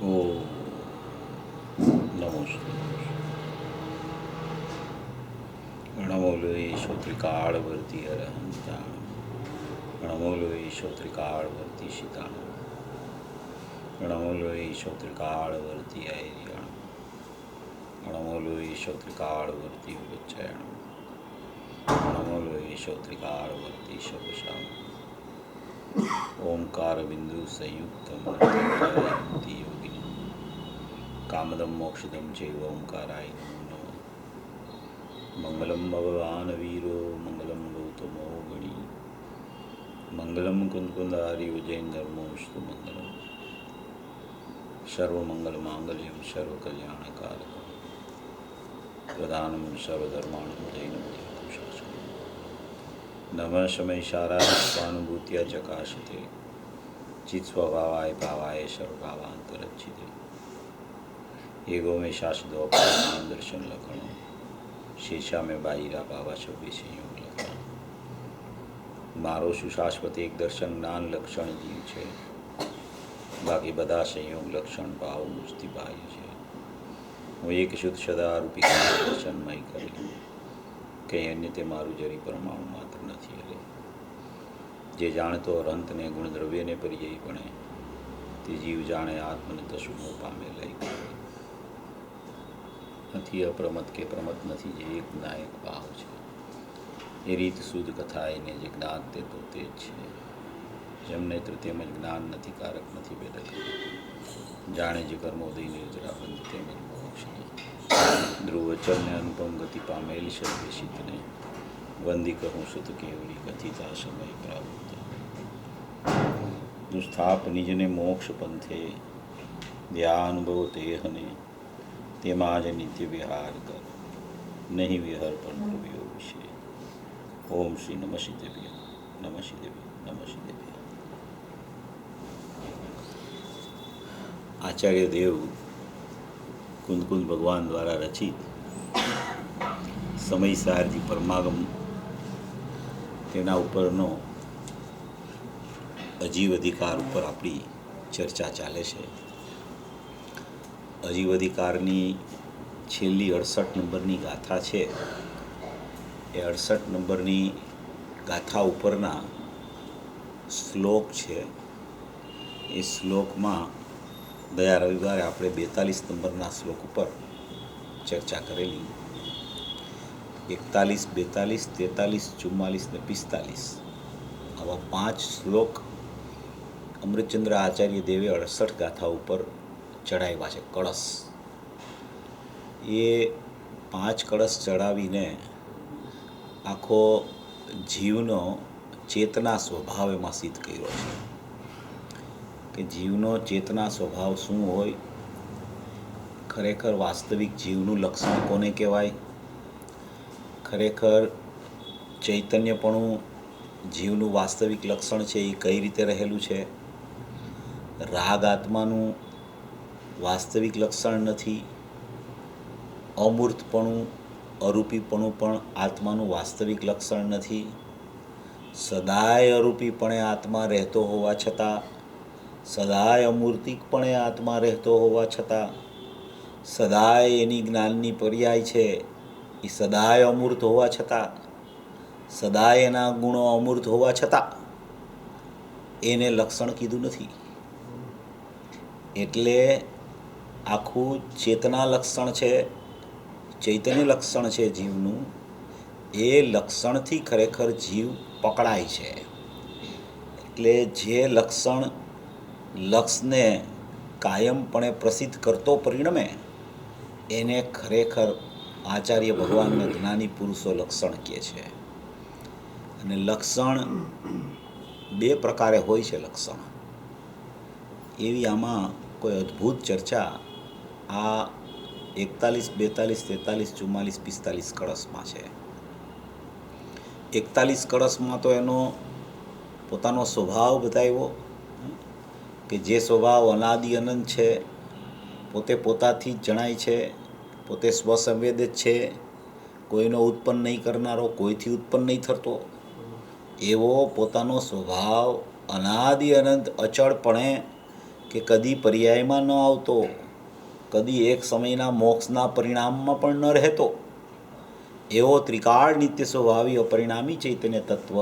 ॐ नमोस्तु गणमौलवेशो त्रिकालवर्ती अरहन्ताणं गणमौलवेशो त्रिकालवर्ती शिताणं गणमौलवेशो त्रिकालवर्ती ऐर्याणं गणमौलवेशो त्रिकालवर्ती उच्चयणं गणमौलवेशो त्रिकालवर्ती शपशामं ओंकारबिंदु संयुक्तं जयन्ती योगिनी कामदं मोक्षदं चैव ओंकाराय नमो नमः मंगलम भगवान वीरो मंगलम गौतमो गणी मंगलम कुंदकुंदारी उज्जैन धर्मोस्तु मंगलम सर्वमंगल मांगल्यम सर्वकल्याणकारकम प्रधानम सर्वधर्माणं जैनम जयकुशासनम नमः शमय शारानुभूत्या चकाशते चित्स्वभावाय भावाय सर्वभावांतरच्चिते एगो में शाश्वत दर्शन लखणो शेषा में बाईरा बाबा छब्बे संयोग लखण मारो सुशाश्वत एक दर्शन ज्ञान लक्षण जीव है बाकी बधा संयोग लक्षण भाव मुस्ती बाह्य है હું એક શુદ્ધ સદારૂપી દર્શનમય કરી કંઈ અન્ય તે મારું જરી પરમાણુ માત્ર નથી એટલે જે જાણતો અંતને ગુણદ્રવ્યને પર્યાય ભણે તે જીવ જાણે આત્મને તશુનો પામે લઈ નથી અપ્રમત કે પ્રમત નથી જે એક નાયક ભાવ છે એ રીત શુદ્ધ કથા એને જે જ્ઞાન તે તો તે જ છે જેમ નેત્ર તેમજ જ્ઞાન નથી કારક નથી વેદક જાણે જે કર્મોદય નિર્જરાબંધ તેમજ મોક્ષ ધ્રુવચરને અનુપમ ગતિ પામેલી સર્વેશિતને વંદી કહું સુત કેવલી કથિતા સમય પ્રાપ્ત દુસ્થાપ નિજને મોક્ષ પંથે ધ્યાનુભવ તેહને તેમાં જ નિત્ય વિહાર કર નહીં વિહર પણ પ્રભ્યો વિશે ઓમ શ્રી નમઃ શિદેવ્ય નમઃ શિદેવ્ય નમઃ શિદેવ્ય આચાર્ય દેવ કુંદકુંદ ભગવાન દ્વારા રચિત સમય સારથી પરમાગમ તેના ઉપરનો અજીવ અધિકાર ઉપર આપણી ચર્ચા ચાલે છે અજીવ અધિકારની છેલ્લી 68 નંબરની ગાથા છે એ 68 નંબરની ગાથા ઉપરના શ્લોક છે એ શ્લોકમાં ગયા રવિવારે આપણે 42 નંબરના શ્લોક ઉપર ચર્ચા કરેલી 41, 42, 43, 44 ને 45 આવા 5 શ્લોક અમૃતચંદ્ર આચાર્ય દેવે 68 ગાથા ઉપર ચડાવ્યા છે કળશ એ 5 કળશ ચડાવીને આખો જીવનો ચેતના સ્વભાવ એમાં સિદ્ધ કર્યો છે કે જીવનો ચેતના સ્વભાવ શું હોય ખરેખર વાસ્તવિક જીવનું લક્ષણ કોને કહેવાય ખરેખર ચૈતન્યપણું જીવનું વાસ્તવિક લક્ષણ છે એ કઈ રીતે રહેલું છે રાગ આત્માનું વાસ્તવિક લક્ષણ નથી અમૂર્તપણું અરૂપીપણું પણ આત્માનું વાસ્તવિક લક્ષણ નથી સદાય અરૂપીપણે આત્મા રહેતો હોવા છતાં સદાય અમૂર્તિકપણે આત્મા રહેતો હોવા છતાં સદાય એની જ્ઞાનની પર્યાય છે એ સદાય અમૂર્ત હોવા છતાં સદાય એના ગુણો અમૂર્ત હોવા છતાં એને લક્ષણ કીધું નથી એટલે આખું ચેતના લક્ષણ છે ચૈતન્ય લક્ષણ છે જીવનું એ લક્ષણથી ખરેખર જીવ પકડાય છે એટલે જે લક્ષણ લક્ષને કાયમપણે પ્રસિદ્ધ કરતો પરિણમે એને ખરેખર આચાર્ય ભગવાનના જ્ઞાની પુરુષો લક્ષણ કહે છે અને લક્ષણ 2 પ્રકારે હોય છે લક્ષણ એવી આમાં કોઈ અદ્ભુત ચર્ચા આ 41, 42, 43, 44, 45 કળશમાં છે 41 કળશમાં તો એનો પોતાનો સ્વભાવ બતાવ્યો કે જે સ્વભાવ અનાદિ અનંત છે પોતે પોતાથી જ જણાય છે પોતે સ્વસંવેદિત છે કોઈનો ઉત્પન્ન નહીં કરનારો કોઈથી ઉત્પન્ન નહીં થતો એવો પોતાનો સ્વભાવ અનાદિ અનંત અચળપણે કે કદી પર્યાયમાં ન આવતો, કદી એક સમયના મોક્ષના પરિણામમાં પણ ન રહેતો એવો ત્રિકાળ નિત્ય સ્વભાવી અપરિણામી ચૈતન્ય તત્વ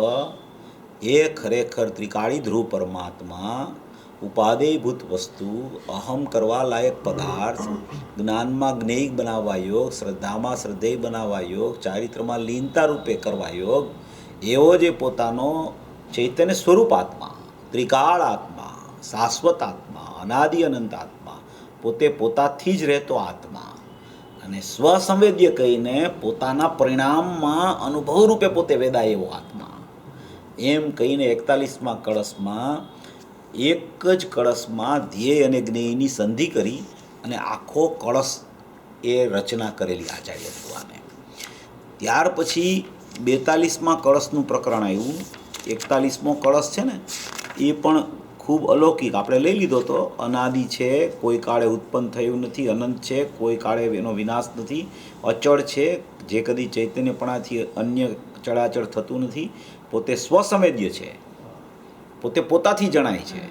એ ખરેખર ત્રિકાળી ધ્રુવ પરમાત્મા, ઉપાદેયભૂત વસ્તુ, અહમ કરવા લાયક પદાર્થ, જ્ઞાનમાં જ્ઞેય બનાવવા યોગ, શ્રદ્ધામાં શ્રદ્ધેય બનાવવા યોગ, ચારિત્રમાં લીનતા રૂપે કરવા યોગ, એવો જે પોતાનો ચૈતન્ય સ્વરૂપ આત્મા, ત્રિકાળ આત્મા, શાશ્વત આત્મા, અનાદિ અનંત આત્મા, પોતે પોતાથી જ રહેતો આત્મા અને સ્વસંવેદ્ય કહીને પોતાના પરિણામમાં અનુભવ રૂપે પોતે વેદાય એવો આત્મા, એમ કહીને 41મા કળશમાં એક જ કળશમાં ધ્યેય અને જ્ઞેયની સંધિ કરી અને આખો કળશ એ રચના કરેલી આચાર્ય ભગવાને. ત્યાર પછી 42મા કળશનું પ્રકરણ આવ્યું. 41મો કળશ છે ને એ પણ ખૂબ અલૌકિક આપણે લઈ લીધો તો. અનાદિ છે, કોઈ કાળે ઉત્પન્ન થયું નથી, અનંત છે, કોઈ કાળે એનો વિનાશ નથી, અચળ છે, જે કદી ચૈતન્યપણાથી અન્ય ચળાચળ થતું નથી, પોતે સ્વસંવેદ્ય છે, પોતે પોતાથી જણાય છે.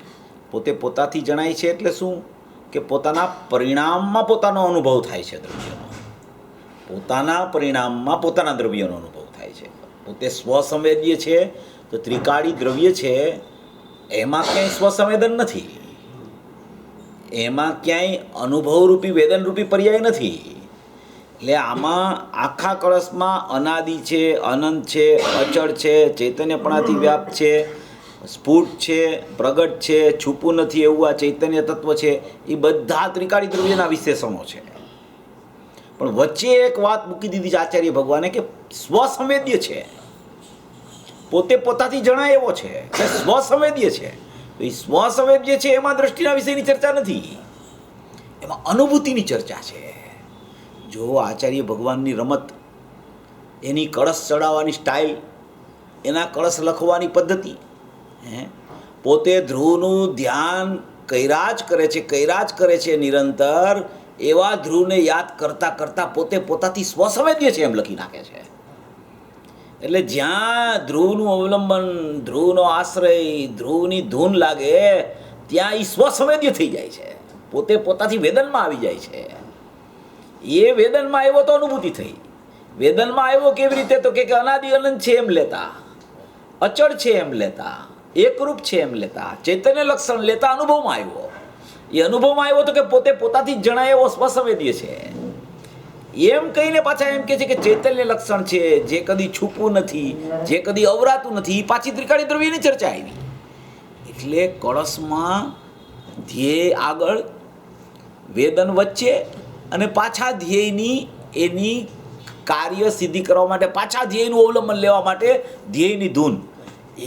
પોતે પોતાથી જણાય છે એટલે શું કે પોતાના પરિણામમાં પોતાનો અનુભવ થાય છે દ્રવ્યનો, પોતાના પરિણામમાં પોતાના દ્રવ્યનો અનુભવ થાય છે. પોતે સ્વસંવેદ્ય છે તો ત્રિકાળી દ્રવ્ય છે એમાં ક્યાંય સ્વસંવેદન નથી, એમાં ક્યાંય અનુભવરૂપી વેદનરૂપી પર્યાય નથી. એટલે આમાં આખા કળશમાં અનાદિ છે, અનંત છે, અચળ છે, ચૈતન્યપણાથી વ્યાપ્ત છે, સ્ફુટ છે, પ્રગટ છે, છૂપું નથી એવું આ ચૈતન્ય તત્વ છે. એ બધા ત્રિકાળી દ્રવ્યના વિશેષણો છે. પણ વચ્ચે એક વાત મૂકી દીધી છે આચાર્ય ભગવાને કે સ્વસંવેદ્ય છે, પોતે પોતાથી જણાય એવો છે કે સ્વસંવેદ્ય છે. તો એ સ્વસંવેદ્ય છે એમાં દ્રષ્ટિના વિષયની ચર્ચા નથી, એમાં અનુભૂતિની ચર્ચા છે. જો આચાર્ય ભગવાનની રમત, એની કળશ ચડાવવાની સ્ટાઇલ, એના કળશ લખવાની પદ્ધતિ, પોતે ધ્રુવનું ધ્યાન કર્યા જ કરે છે નિરંતર, એવા ધ્રુવને યાદ કરતાં કરતાં પોતે પોતાથી સ્વસંવેદ્ય છે એમ લખી નાખે છે. એટલે જ્યાં ધ્રુવનું અવલંબન, ધ્રુવનો આશ્રય, ધ્રુવની ધૂન લાગે ત્યાં એ સ્વસંવેદ્ય થઈ જાય છે, પોતે પોતાથી વેદનમાં આવી જાય છે. એ વેદનમાં આવ્યો તો અનુભૂતિ થઈ. વેદનમાં આવ્યો કેવી રીતે? તો કે અનાદિ અનંત છે એમ લેતા, અચળ છે એમ લેતા, એકરૂપ છે એમ લેતા, ચૈતન્ય લક્ષણ લેતા અનુભવમાં આવ્યો. એ અનુભવમાં આવ્યો તો કે પોતે પોતાથી જ જણાય એવો સ્વસંવેદ્ય છે એમ કહીને પાછા એમ કે છે કે ચૈતન્ય લક્ષણ છે, જે કદી છૂપવું નથી, જે કદી અવરાતું નથી. પાછી ત્રિકાળી દ્રવ્યની ચર્ચા આવી. એટલે કળશમાં ધ્યેય આગળ, વેદન વચ્ચે, અને પાછા ધ્યેયની એની કાર્ય સિદ્ધિ કરવા માટે, પાછા ધ્યેયનું અવલંબન લેવા માટે ધ્યેયની ધૂન.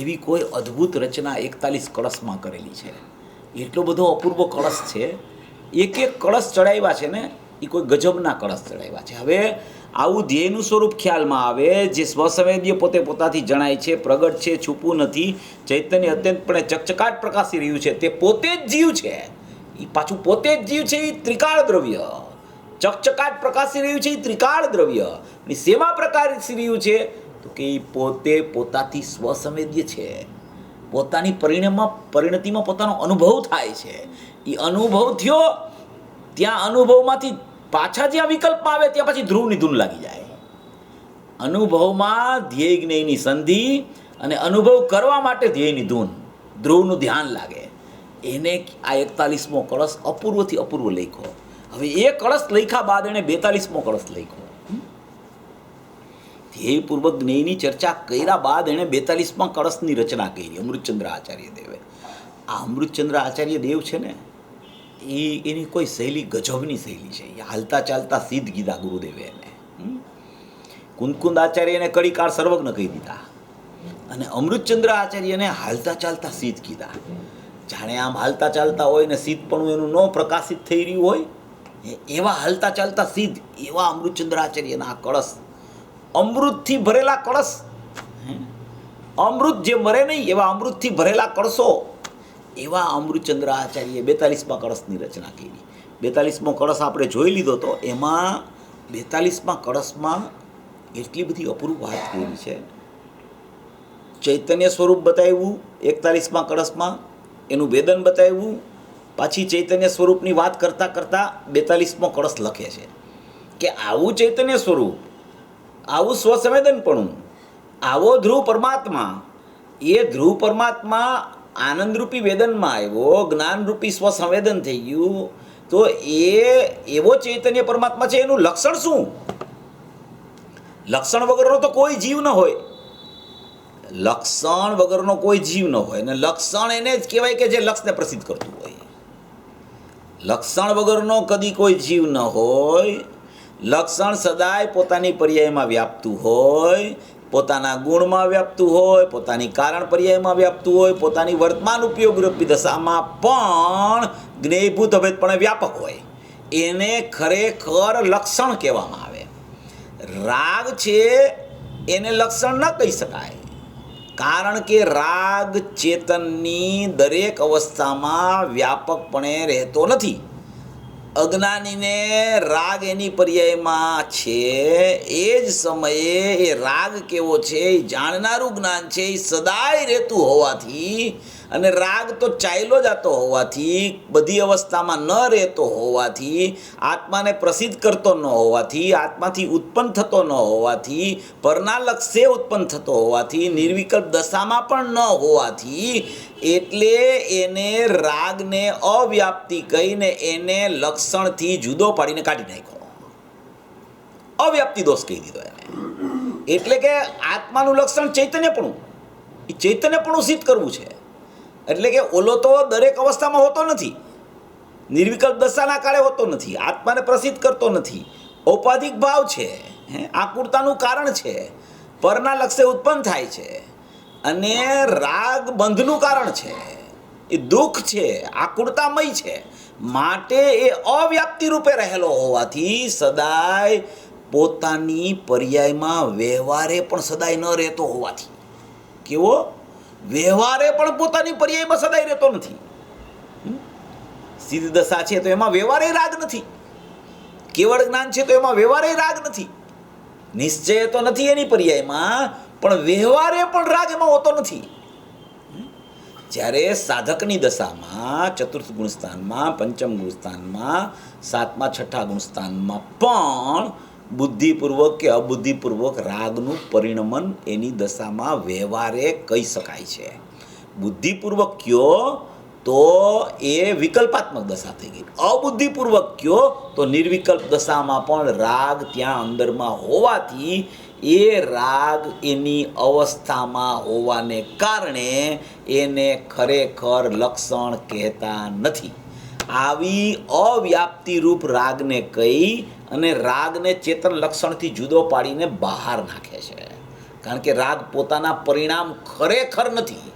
એવી કોઈ અદ્ભુત રચના 41 કળશમાં કરેલી છે. એટલો બધો અપૂર્વ કળશ છે. એક એક કળશ ચડાવ્યા છે ને એ કોઈ ગજબના કળશ ચડાવ્યા છે. હવે આવું ધ્યેયનું સ્વરૂપ ખ્યાલમાં આવે, જે સ્વસંવેદ્ય પોતે પોતાથી જણાય છે, પ્રગટ છે, છૂપું નથી, ચૈતન્ય અત્યંતપણે ચકચકાટ પ્રકાશી રહ્યું છે, તે પોતે જ જીવ છે. એ પાછું પોતે જ જીવ છે. એ ત્રિકાળ દ્રવ્ય ચકચકાટ પ્રકાશી રહ્યું છે, એ ત્રિકાળ દ્રવ્ય. શેમાં પ્રકાશી રહ્યું છે? તો કે એ પોતે પોતાથી સ્વસંવેદ્ય છે, પોતાની પરિણતિમાં પોતાનો અનુભવ થાય છે. એ અનુભવ થયો, ત્યાં અનુભવમાંથી પાછા જ્યાં વિકલ્પમાં આવે ત્યાં પછી ધ્રુવની ધૂન લાગી જાય. અનુભવમાં ધ્યેય જ્ઞેયની સંધિ અને અનુભવ કરવા માટે ધ્યેયની ધૂન, ધ્રુવનું ધ્યાન લાગે. એને આ 41મો કળશ અપૂર્વથી અપૂર્વ લખ્યો. હવે એ કળશ લખ્યા બાદ એણે 42મો કળશ લખ્યો. ધ્યેયપૂર્વક જ્ઞેયની ચર્ચા કર્યા બાદ એણે 42મા કળશની રચના કરી અમૃતચંદ્ર આચાર્ય દેવે. આ અમૃતચંદ્ર આચાર્ય દેવ છે ને, એની કોઈ શૈલી ગજબની શૈલી છે. એ હાલતા ચાલતા સિદ્ધ કીધા ગુરુદેવે એને. કુંદકુંદ આચાર્યને કડીકાર સર્વજ્ઞ કહી દીધા, અને અમૃતચંદ્ર આચાર્યને હાલતા ચાલતા સિદ્ધ કીધા. જાણે આમ હાલતા ચાલતા હોય ને સિદ્ધ પણ એનું ન પ્રકાશિત થઈ રહ્યું હોય, એવા હાલતા ચાલતા સિદ્ધ એવા અમૃતચંદ્ર આચાર્યના આ કળશ, અમૃતથી ભરેલા કળશ, અમૃત જે મરે નહીં એવા અમૃતથી ભરેલા કળશો, એવા અમૃતચંદ્ર આચાર્ય 42મા કળશની રચના કરી. 42મો કળશ આપણે જોઈ લીધો તો એમાં 42મા કળશમાં એટલી બધી અપૂર્વ વાત કરી છે. ચૈતન્ય સ્વરૂપ બતાવ્યું 41મા કળશમાં, એનું વેદન બતાવ્યું, પાછી ચૈતન્ય સ્વરૂપની વાત કરતાં કરતાં 42મો કળશ લખે છે કે આવું ચૈતન્ય સ્વરૂપ, આવું સ્વસંવેદનપણું, આવો ધ્રુવ પરમાત્મા, એ ધ્રુવ પરમાત્મા આનંદરૂપી વેદનમાં આવ્યો, જ્ઞાનરૂપી સ્વસંવેદન થઈ ગયું, તો એ એવો ચૈતન્ય પરમાત્મા છે. એનું લક્ષણ શું? લક્ષણ વગરનો તો કોઈ જીવ ન હોય. લક્ષણ વગરનો કોઈ જીવ ન હોય. અને લક્ષણ એને જ કહેવાય કે જે લક્ષને પ્રસિદ્ધ કરતું હોય. લક્ષણ વગરનો કદી કોઈ જીવ ન હોય. લક્ષણ સદાય પોતાની પર્યાયમાં વ્યાપતું હોય, પોતાના ગુણમાં વ્યાપતું હોય, પોતાની કારણ પર્યાયમાં વ્યાપતું હોય, પોતાની વર્તમાન ઉપયોગરૂપી દશામાં પણ જ્ઞેયભૂત અભેદપણે વ્યાપક હોય. એને ખરેખર લક્ષણ કહેવામાં આવે. રાગ છે એને લક્ષણ ન કહી શકાય, કારણ કે રાગ ચેતનની દરેક અવસ્થામાં વ્યાપકપણે રહેતો નથી. અજ્ઞાનીને રાગ એની પર્યાયમાં છે, એ જ સમયે એ રાગ કેવો છે એ જાણનારું જ્ઞાન છે એ સદાય રહેતું હોવાથી, અને રાગ તો ચાલ્યો જતો હોવાથી, બધી અવસ્થામાં ન રહેતો હોવાથી, આત્માને પ્રસિદ્ધ કરતો ન હોવાથી, આત્માથી ઉત્પન્ન થતો ન હોવાથી, પરના લક્ષ્ય ઉત્પન્ન થતો હોવાથી, નિર્વિકલ્પ દશામાં પણ ન હોવાથી, એટલે એને રાગને અવ્યાપ્તિ કહીને એને લક્ષણથી જુદો પાડીને કાઢી નાખ્યો. અવ્યાપ્તિ દોષ કહી દીધો એને. એટલે કે આત્માનું લક્ષણ ચૈતન્યપણું, એ ચૈતન્યપણું સિદ્ધ કરવું છે. એટલે કે ઓલો તો દરેક અવસ્થામાં હોતો નથી, નિર્વિકલ્પ દશાના કાળે હોતો નથી, આત્માને પ્રસિદ્ધ કરતો નથી, ઔપાધિક ભાવ છે, આકુરતાનું કારણ છે, પરના લક્ષ્ય ઉત્પન્ન થાય છે, અને રાગ બંધનું કારણ છે, એ દુઃખ છે, આકુરતામય છે. માટે એ અવ્યાપ્તિ રૂપે રહેલો હોવાથી સદાય પોતાની પર્યાયમાં વ્યવહારે પણ સદાય ન રહેતો હોવાથી, કેવો વ્યવહારે પણ પોતાની પર્યાયમાં સદાય રહેતો નથી. સિદ્ધ દશા છે તો એમાં વ્યવહારે રાગ નથી, કેવળ જ્ઞાન છે તો એમાં વ્યવહારે રાગ નથી, નિશ્ચય તો નથી એની પર્યાયમાં, પણ વ્યવહારે પણ રાગ એમાં હોતો નથી. જ્યારે સાધકની દશામાં, ચતુર્થ ગુણસ્થાનમાં, પંચમ ગુણસ્થાનમાં, સાતમા છઠ્ઠા ગુણસ્થાનમાં પણ બુદ્ધિપૂર્વક કે અબુદ્ધિપૂર્વક રાગનું પરિણમન એની દશામાં વ્યવહારે કહી શકાય છે. બુદ્ધિપૂર્વક કયો તો એ વિકલ્પાત્મક દશા થઈ ગઈ, અબુદ્ધિપૂર્વક કયો તો નિર્વિકલ્પ દશામાં પણ રાગ ત્યાં અંદરમાં હોવાથી એ રાગ એની અવસ્થામાં હોવાને કારણે એને ખરેખર લક્ષણ કહેતા નથી. આવી અવ્યાપ્તિરૂપ રાગને કહી અને રાગને ચેતન લક્ષણથી જુદો પાડીને બહાર નાખે છે. કારણ કે રાગ પોતાના પરિણામ ખરેખર નથી.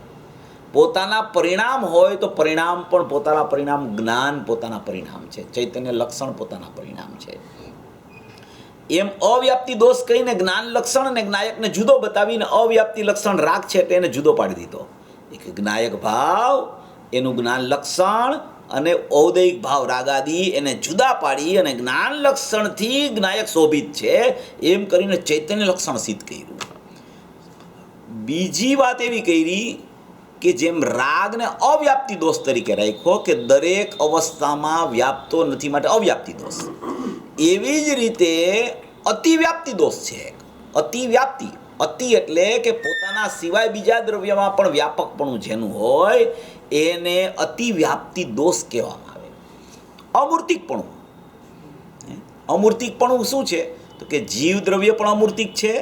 પોતાના પરિણામ હોય તો પરિણામ પણ પોતાના પરિણામ, જ્ઞાન પોતાના પરિણામ છે, ચૈતન્ય લક્ષણ પોતાના પરિણામ છે. એમ અવ્યાપ્તિ દોષ કહીને જ્ઞાન લક્ષણ અને જ્ઞાયકને જુદો બતાવીને અવ્યાપ્તિ લક્ષણ રાગ છે તેને જુદો પાડી દીધો. એક જ્ઞાયક ભાવ, એનું જ્ઞાન લક્ષણ, અને ઔદૈહિક ભાવ રાગાદી એને જુદા પાડી અને જ્ઞાન લક્ષણથી જ્ઞાયક શોભિત છે એમ કરીને ચૈતન્ય લક્ષણ સિદ્ધ કર્યું. બીજી વાત એવી કરી કે જેમ રાગને અવ્યાપ્તિ દોષ તરીકે રાખ્યો કે દરેક અવસ્થામાં વ્યાપતો નથી માટે અવ્યાપ્તિ દોષ, એવી જ રીતે અતિવ્યાપ્તિ દોષ છે. અતિવ્યાપ્તિ, અતિ એટલે કે પોતાના સિવાય બીજા દ્રવ્યમાં પણ વ્યાપકપણું જેનું હોય એને અતિવ્યાપ્તિ દોષ કહેવામાં આવે. અમૂર્તિકપણું, અમૂર્તિકપણું શું છે તો કે જીવ દ્રવ્ય પણ અમૂર્તિક છે,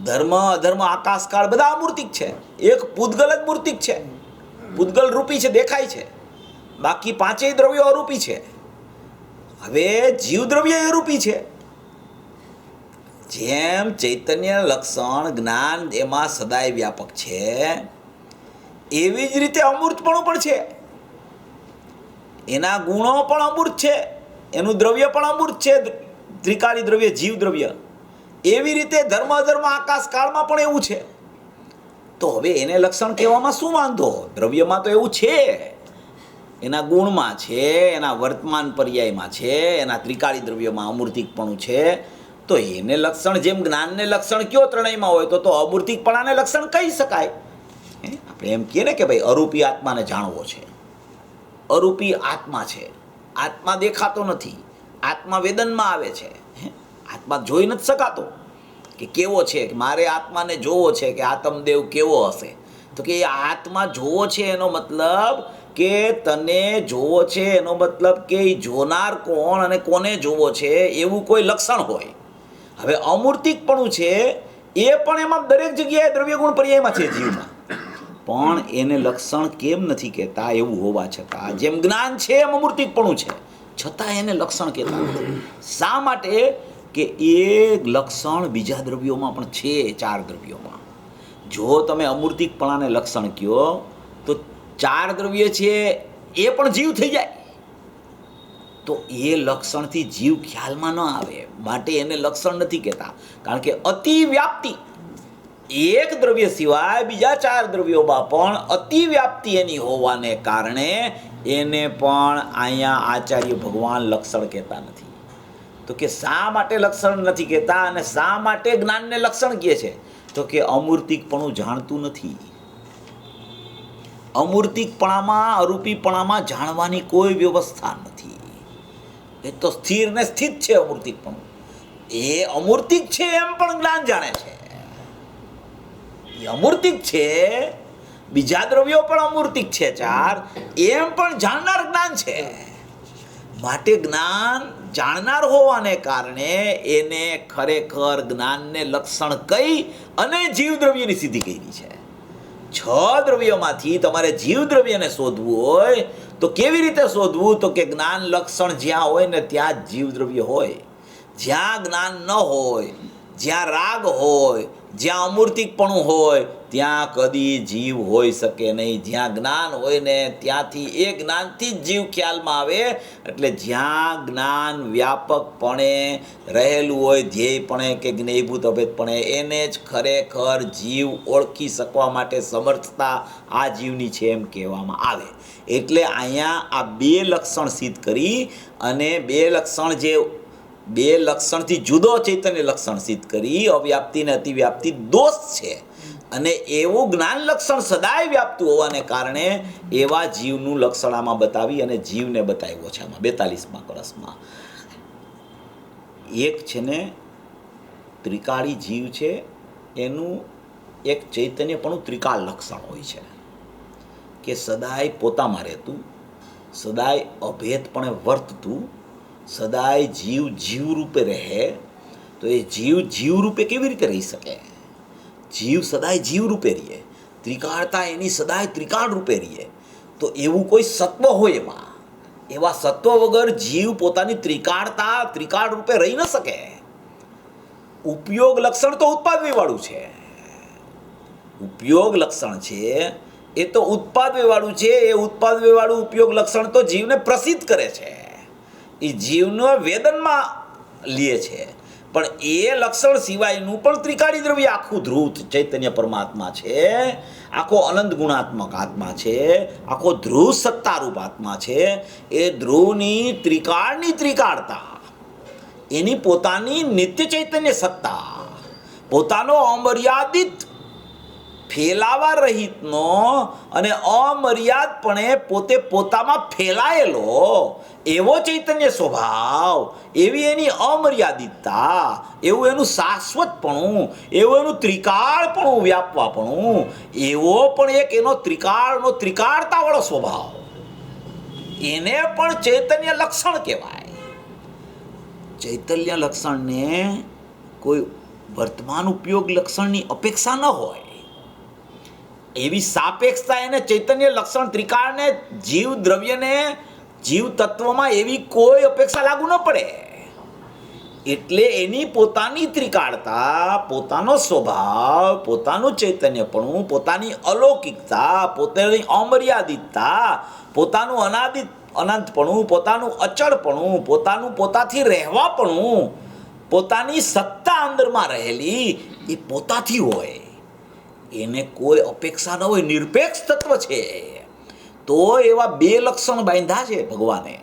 ધર્મ અધર્મ આકાશકાળ બધા અમૂર્તિક છે. એક પૂતગલ જ મૂર્તિક છે, પૂતગલ રૂપી છે, દેખાય છે, બાકી પાંચેય દ્રવ્યો અરૂપી છે. હવે જીવ દ્રવ્ય એ રૂપી છે. જેમ ચૈતન્ય લક્ષણ જ્ઞાન એમાં સદાય વ્યાપક છે, એવી જ રીતે અમૂર્તપણું પણ છે. એના ગુણો પણ અમૂર્ત છે, એનું દ્રવ્ય પણ અમૂર્ત છે, ત્રિકાળી દ્રવ્ય જીવ દ્રવ્ય. એવી રીતે ધર્મ અધર્મ આકાશ કાળમાં પણ એવું છે. તો હવે એને લક્ષણ કહેવામાં શું વાંધો? દ્રવ્યમાં તો એવું છે, એના ગુણમાં છે, એના વર્તમાન પર્યાયમાં છે, એના ત્રિકાળી દ્રવ્યમાં અમૂર્તિકપણું છે. તો એને લક્ષણ જેમ જ્ઞાનને લક્ષણ કયો ત્રણેયમાં હોય તો અમૂર્તિકપણાને લક્ષણ કહી શકાય. આપણે એમ કહીએ ને કે ભાઈ અરૂપી આત્માને જાણવો છે, અરૂપી આત્મા છે. આત્મા દેખાતો નથી, આત્મા વેદનમાં આવે છે. આત્મા જોઈ નથી શકાતો કે કેવો છે, કે મારે આત્માને જોવો છે કે આત્મદેવ કેવો હશે. તો કે એ આત્મા જોવો છે એનો મતલબ કે તને જોવો છે એનો મતલબ કે એ જોનાર કોણ અને કોને જોવો છે એવું કોઈ લક્ષણ હોય. હવે અમૂર્તિકપણું છે એ પણ એમાં દરેક જગ્યાએ દ્રવ્યગુણ પર્યાયમાં છે જીવમાં, પણ એને લક્ષણ કેમ નથી કહેતા? એવું હોવા છતાં જેમ જ્ઞાન છે એમ અમૂર્તિકપણું છે, છતાં એને લક્ષણ કહેતા નથી. શા માટે? કે એ લક્ષણ બીજા દ્રવ્યોમાં પણ છે, 4 દ્રવ્યોમાં. જો તમે અમૂર્તિકપણાને લક્ષણ કહો તો 4 દ્રવ્ય છે એ પણ જીવ થઈ જાય, તો એ લક્ષણથી જીવ ખ્યાલમાં ન આવે, માટે એને લક્ષણ નથી કહેતા. કારણ કે અતિવ્યાપ્તિ, એક દ્રવ્ય સિવાય બીજા 4 દ્રવ્યોમાં પણ અતિવ્યાપ્તિ એની હોવાને કારણે એને પણ અહીંયા આચાર્ય ભગવાન લક્ષણ કહેતા નથી. તો કે શા માટે લક્ષણ નથી કહેતા અને શા માટે જ્ઞાનને લક્ષણ કહે છે? તો કે અમૂર્તિકપણું જાણતું નથી. અમૂર્તિકપણામાં, અરૂપીપણામાં જાણવાની કોઈ વ્યવસ્થા નથી. એ તો સ્થિર ને સ્થિત છે અમૂર્તિકપણું. એ અમૂર્તિક છે એમ પણ જ્ઞાન જાણે છે. એ અમૂર્તિક છે, બીજા દ્રવ્યો પણ અમૂર્તિક છે 4, એમ પણ જાણનાર જ્ઞાન છે. માટે જ્ઞાન જાણનાર હોવાને કારણે એને ખરેખર જ્ઞાનને લક્ષણ કહી અને જીવ દ્રવ્યની સિદ્ધિ કરી છે. 6 દ્રવ્યોમાંથી તમારે જીવ દ્રવ્યને શોધવું હોય તો કેવી રીતે શોધવું? તો કે જ્ઞાન લક્ષણ જ્યાં હોય ને ત્યાં જ જીવ દ્રવ્ય હોય. જ્યાં જ્ઞાન ન હોય, જ્યાં રાગ હોય, જ્યાં અમૂર્તિકપણું હોય, ત્યાં કદી જીવ હોઈ શકે નહીં. જ્યાં જ્ઞાન હોય ને ત્યાંથી એ જ્ઞાનથી જ જીવ ખ્યાલમાં આવે. એટલે જ્યાં જ્ઞાન વ્યાપકપણે રહેલું હોય, ધ્યેયપણે કે જ્ઞેયભૂત અભેદપણે, એને જ ખરેખર જીવ ઓળખી શકવા માટે સમર્થતા આ જીવની છે એમ કહેવામાં આવે. એટલે અહીંયા આ 2 લક્ષણ સિદ્ધ કરી અને 2 લક્ષણ જે 2 લક્ષણથી જુદો ચૈતન્ય લક્ષણ સિદ્ધ કરી, અવ્યાપ્તિ ને અતિવ્યાપ્તિ દોષ છે. અને એવું જ્ઞાન લક્ષણ સદાય વ્યાપતું હોવાને કારણે એવા જીવનું લક્ષણ આમાં બતાવી અને જીવને બતાવ્યો છે આમાં 42મા કળશમાં. એક છે ને ત્રિકાળી જીવ છે, એનું એક ચૈતન્યપણું ત્રિકાળ લક્ષણ હોય છે કે સદાય પોતામાં રહેતું, સદાય અભેદપણે વર્તતું, સદાય જીવ જીવરૂપે રહે. તો એ જીવ જીવરૂપે કેવી રીતે રહી શકે? જીવ સદાય જીવરૂપે રહે, ત્રિકાળતા એની સદાય ત્રિકાળ રૂપે રહે. તો એવું કોઈ સત્વ હોય એમાં, એવા સત્વ વગર જીવ પોતાની ત્રિકાળતા ત્રિકાળ રૂપે રહી ન શકે. ઉપયોગ લક્ષણ તો ઉત્પાદનવાળું છે. ઉપયોગ લક્ષણ છે એ તો ઉત્પાદનવાળું છે. એ ઉત્પાદનવાળું ઉપયોગ લક્ષણ તો જીવને પ્રસિદ્ધ કરે છે, એ જીવનો વેદનમાં લે છે. પણ એ લક્ષણ સિવાયનું પણ ત્રિકાળી દ્રવ્ય આખું ધ્રુવ ચૈતન્ય પરમાત્મા છે, આખો અનંત ગુણાત્મક આત્મા છે, આખો ધ્રુવ સત્તારૂપ આત્મા છે. એ ધ્રુવની ત્રિકાળની ત્રિકાળતા, એની પોતાની નિત્ય ચૈતન્ય સત્તા, પોતાનો અમર્યાદિત ફેલાવા રહિતનો અને અમર્યાદપણે પોતે પોતામાં ફેલાયેલો એવો ચૈતન્ય સ્વભાવ, એવી એની અમર્યાદિતતા, એવું એનું શાશ્વતપણું, એવું એનું ત્રિકાળપણું, વ્યાપવાપણું, એવો પણ એક એનો ત્રિકાળતાવાળો સ્વભાવ, એને પણ ચૈતન્ય લક્ષણ કહેવાય. ચૈતન્ય લક્ષણને કોઈ વર્તમાન ઉપયોગ લક્ષણની અપેક્ષા ન હોય એવી સાપેક્ષતા એને ચૈતન્ય લક્ષણ ત્રિકાળને જીવ દ્રવ્યને જીવ તત્વમાં એવી કોઈ અપેક્ષા લાગુ ન પડે. એટલે એની પોતાની ત્રિકાળતા, પોતાનો સ્વભાવ, પોતાનું ચૈતન્યપણું, પોતાની અલૌકિકતા, પોતાની અમર્યાદિતતા, પોતાનું અનંતપણું, પોતાનું અચળપણું, પોતાનું પોતાથી રહેવાપણું, પોતાની સત્તા અંદરમાં રહેલી એ પોતાથી હોય. એને કોઈ અપેક્ષા ન હોય, નિરપેક્ષ તત્વ છે. તો એવા 2 લક્ષણ બાંધ્યા છે ભગવાને.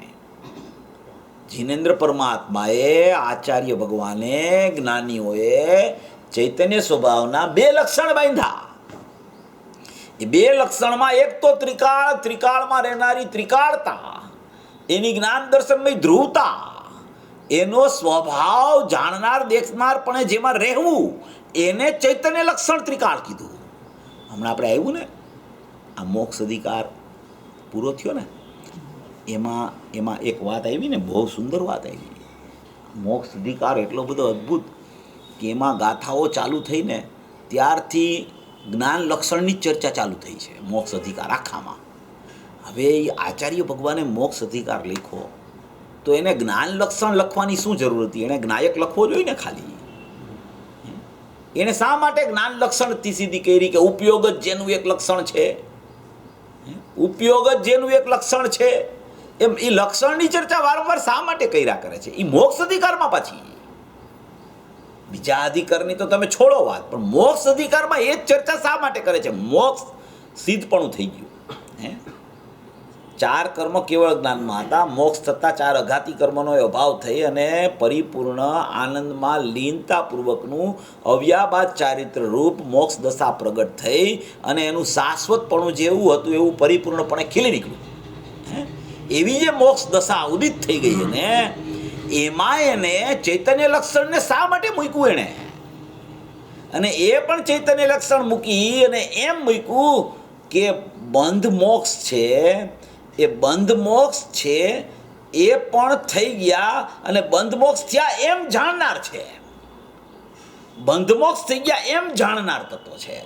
જીનેન્દ્ર પરમાત્માએ, આચાર્ય ભગવાને, જ્ઞાનીઓએ ચૈતન્ય સ્વભાવના 2 લક્ષણ બાંધ્યા. એ બે લક્ષણમાં એક તો ત્રિકાળ, ત્રિકાળમાં રહેનારી ત્રિકાળતા, એની જ્ઞાન દર્શનમય ધ્રુવતા, એનો સ્વભાવ જાણનાર દેખનાર પણ જેમાં રહેવું, એને ચૈતન્ય લક્ષણ ત્રિકાળ કીધું. હમણાં આપણે આવ્યું ને આ મોક્ષ અધિકાર પૂરો થયો ને, એમાં એક વાત આવી ને, બહુ સુંદર વાત આવી. મોક્ષ અધિકાર એટલો બધો અદ્ભુત કે એમાં ગાથાઓ ચાલુ થઈને ત્યારથી જ્ઞાન લક્ષણની જ ચર્ચા ચાલુ થઈ છે મોક્ષ અધિકાર આખામાં. હવે એ આચાર્ય ભગવાને મોક્ષ અધિકાર લખ્યો તો એને જ્ઞાન લક્ષણ લખવાની શું જરૂર હતી? એણે જ્ઞાયક લખવો જોઈએ ને ખાલી. એણે શા માટે જ્ઞાન લક્ષણથી સીધી કરી કે ઉપયોગ જ જેનું એક લક્ષણ છે, ઉપયોગ જ જેનું એક લક્ષણ છે, એમ એ લક્ષણની ચર્ચા વારંવાર શા માટે કર્યા કરે છે? એ મોક્ષ અધિકારમાં પાછી, બીજા અધિકારની તો તમે છોડો વાત, પણ મોક્ષ અધિકારમાં એ જ ચર્ચા શા માટે કરે છે? મોક્ષ સિદ્ધપણું થઈ ગયું. ચાર કર્મ કેવળ જ્ઞાનમાં હતા, મોક્ષ થતાં ચાર અઘાતી કર્મનો અભાવ થઈ અને પરિપૂર્ણ આનંદમાં લીનતાપૂર્વકનું અવ્યાબાદ ચારિત્ર રૂપ મોક્ષ દશા પ્રગટ થઈ અને એનું શાશ્વતપણું જેવું હતું એવું પરિપૂર્ણપણે ખીલી નીકળ્યું. એવી જે મોક્ષ દશા ઉદિત થઈ ગઈ ને, એમાં એને ચૈતન્ય લક્ષણને શા માટે મૂક્યું એણે? અને એ પણ ચૈતન્ય લક્ષણ મૂકી અને એમ મૂક્યું કે બંધ મોક્ષ છે, એ બંધ મોક્ષ છે એ પણ થઈ ગયા અને બંધ મોક્ષ થયા એમ જાણનાર છે. બંધ મોક્ષ થઈ ગયા એમ જાણનાર તત્વ છે.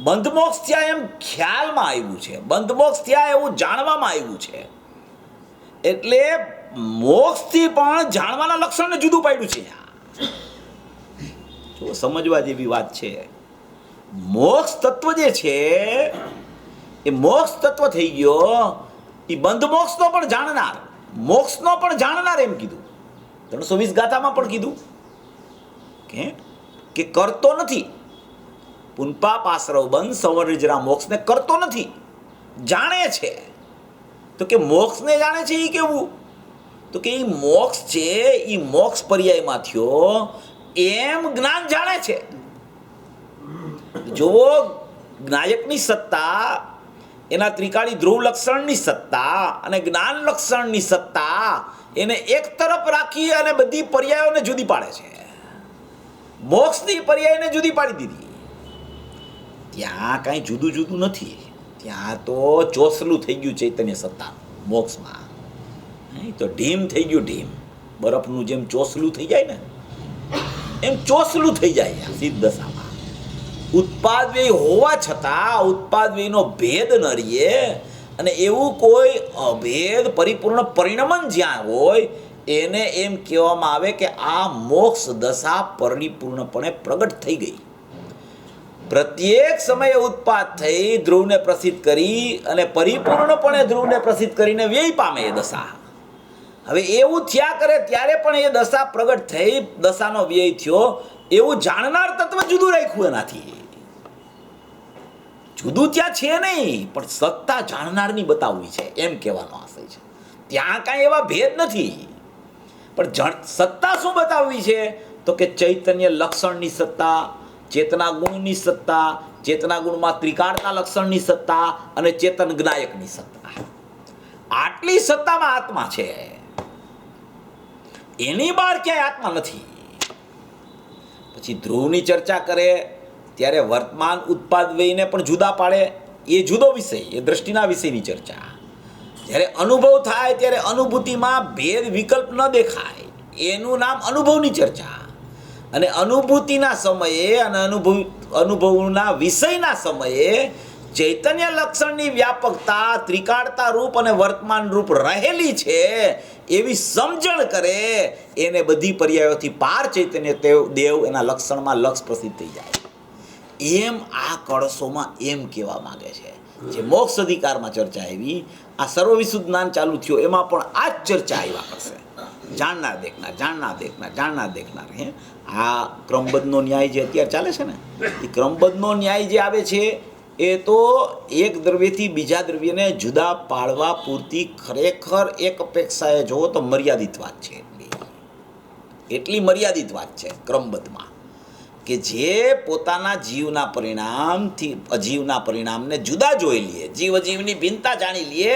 બંધ મોક્ષ થયા એમ ખ્યાલમાં આવ્યું છે, બંધ મોક્ષ થયા એવું જાણવામાં આવ્યું છે. એટલે મોક્ષથી પણ જાણવાના લક્ષણને જુદું પાડ્યું છે. જો સમજવા જેવી વાત છે. મોક્ષ તત્વ જે છે એ મોક્ષ તત્વ થઈ ગયો, એ બંધ મોક્ષનો પણ જાણનાર, મોક્ષનો પણ જાણનાર એમ કીધું. 320 ગાથામાં પણ કીધું કે કરતો નથી, પુનપાપ આશ્રવ બંધ સંવર્જરા મોક્ષને કરતો નથી, જાણે છે. તો કે મોક્ષને જાણે છે એ કેવું? તો કે એ મોક્ષ છે એ મોક્ષ પર્યાયમાં થયો એમ જ્ઞાન જાણે છે. જો જ્ઞાયકની સત્તા, એના ત્રિકાળી ધ્રુવ લક્ષણની સત્તા અને જ્ઞાન લક્ષણની સત્તા એને એક તરફ રાખી અને બધી પર્યાયોને જુદી પાડે છે. મોક્ષની પર્યાયને જુદી પાડી દીધી. ત્યાં કાંઈ જુદું જુદું નથી, ત્યાં તો ચોસલું થઈ ગયું ચૈતન્ય સત્તા મોક્ષમાં. તો ઢીમ થઈ ગયું, ઢીમ બરફનું જેમ ચોસલું થઈ જાય ને એમ ચોસલું થઈ જાય સિદ્ધ દશામાં. ઉત્પાદ વ્યય હોવા છતાં ઉત્પાદ વ્યયનો ભેદ ન રહીએ અને એવું કોઈ અભેદ પરિપૂર્ણ પરિણમન જ્યાં હોય એને એમ કહેવામાં આવે કે આ મોક્ષ દશા પરિપૂર્ણપણે પ્રગટ થઈ ગઈ. પ્રત્યેક સમયે ઉત્પાદ થઈ ધ્રુવને પ્રસિદ્ધ કરી અને પરિપૂર્ણપણે ધ્રુવને પ્રસિદ્ધ કરીને વ્યય પામે એ દશા. હવે એવું થયા કરે ત્યારે પણ એ દશા પ્રગટ થઈ, દશાનો વ્યય થયો એવું જાણનાર તત્વ જુદું રાખ્યું એનાથી. જુદું ત્યાં છે નહીં, પણ સત્તા જાણનારની બતાવવી છે એમ કહેવાનો આશય છે. ત્યાં કાંઈ એવા ભેદ નથી, પણ સત્તા શું બતાવવી છે? તો કે ચૈતન્ય લક્ષણની સત્તા, ચેતના ગુણની સત્તા, ચેતના ગુણમાં ત્રિકાળતા લક્ષણની સત્તા અને ચેતન જ્ઞાયકની સત્તા. આટલી સત્તામાં આત્મા છે, એની બહાર ક્યાંય આત્મા નથી. પછી ધ્રુવની ચર્ચા કરે ત્યારે વર્તમાન ઉત્પાદ વ્યયને પણ જુદા પાડે, એ જુદો વિષય, એ દ્રષ્ટિના વિષયની ચર્ચા. જ્યારે અનુભવ થાય ત્યારે અનુભૂતિમાં ભેદ વિકલ્પ ન દેખાય, એનું નામ અનુભવની ચર્ચા. અને અનુભૂતિના સમયે અને અનુભવના વિષયના સમયે ચૈતન્ય લક્ષણની વ્યાપકતા ત્રિકાળતા રૂપ અને વર્તમાન રૂપ રહેલી છે એવી સમજણ કરે, એને બધી પર્યાયોથી પાર ચૈતન્ય દેવ એના લક્ષણમાં લક્ષ પ્રસિદ્ધ થઈ જાય. એમ આ કળશોમાં એમ કહેવા માંગે છે. જે મોક્ષ અધિકારમાં ચર્ચા આવી, આ સર્વવિશુદ્ધ જ્ઞાન ચાલુ થયો એમાં પણ આ જ ચર્ચા આવ્યા કરશે. જાણનાર દેખનાર, જાણનાર દેખનાર, જાણનાર દેખનાર. આ ક્રમબદ્ધનો ન્યાય જે અત્યારે ચાલે છે ને, એ ક્રમબદ્ધનો ન્યાય જે આવે છે એ તો એક દ્રવ્યથી બીજા દ્રવ્યને જુદા પાડવા પૂરતી ખરેખર એક અપેક્ષાએ જુઓ તો મર્યાદિત વાત છે. એટલી મર્યાદિત વાત છે ક્રમબદ્ધમાં. કે જે પોતાના જીવના પરિણામથી અજીવના પરિણામને જુદા જોઈ લે, જીવ અજીવની ભિન્નતા જાણી લે,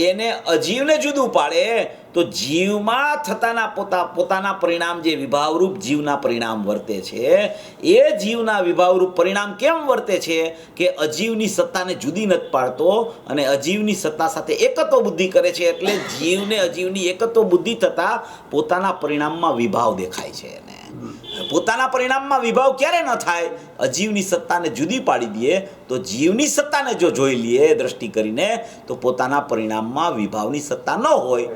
એને અજીવને જુદું પાડે, તો જીવમાં થતાના પોતાના પરિણામ જે વિભાવરૂપ જીવના પરિણામ વર્તે છે, એ જીવના વિભાવરૂપ પરિણામ કેમ વર્તે છે કે અજીવની સત્તાને જુદી નથી પાડતો અને અજીવની સત્તા સાથે એકત્વ બુદ્ધિ કરે છે. એટલે જીવને અજીવની એકત્વ બુદ્ધિ થતાં પોતાના પરિણામમાં વિભાવ દેખાય છે. એને પોતાના પરિણામમાં વિભાવ ક્યારે ન થાય? અજીવની સત્તાને જુદી પાડી દે તો જીવની સત્તાને જો જોઈ લઈએ દ્રષ્ટિ કરીને, તો પોતાના પરિણામમાં વિભાવની સત્તા ન હોય,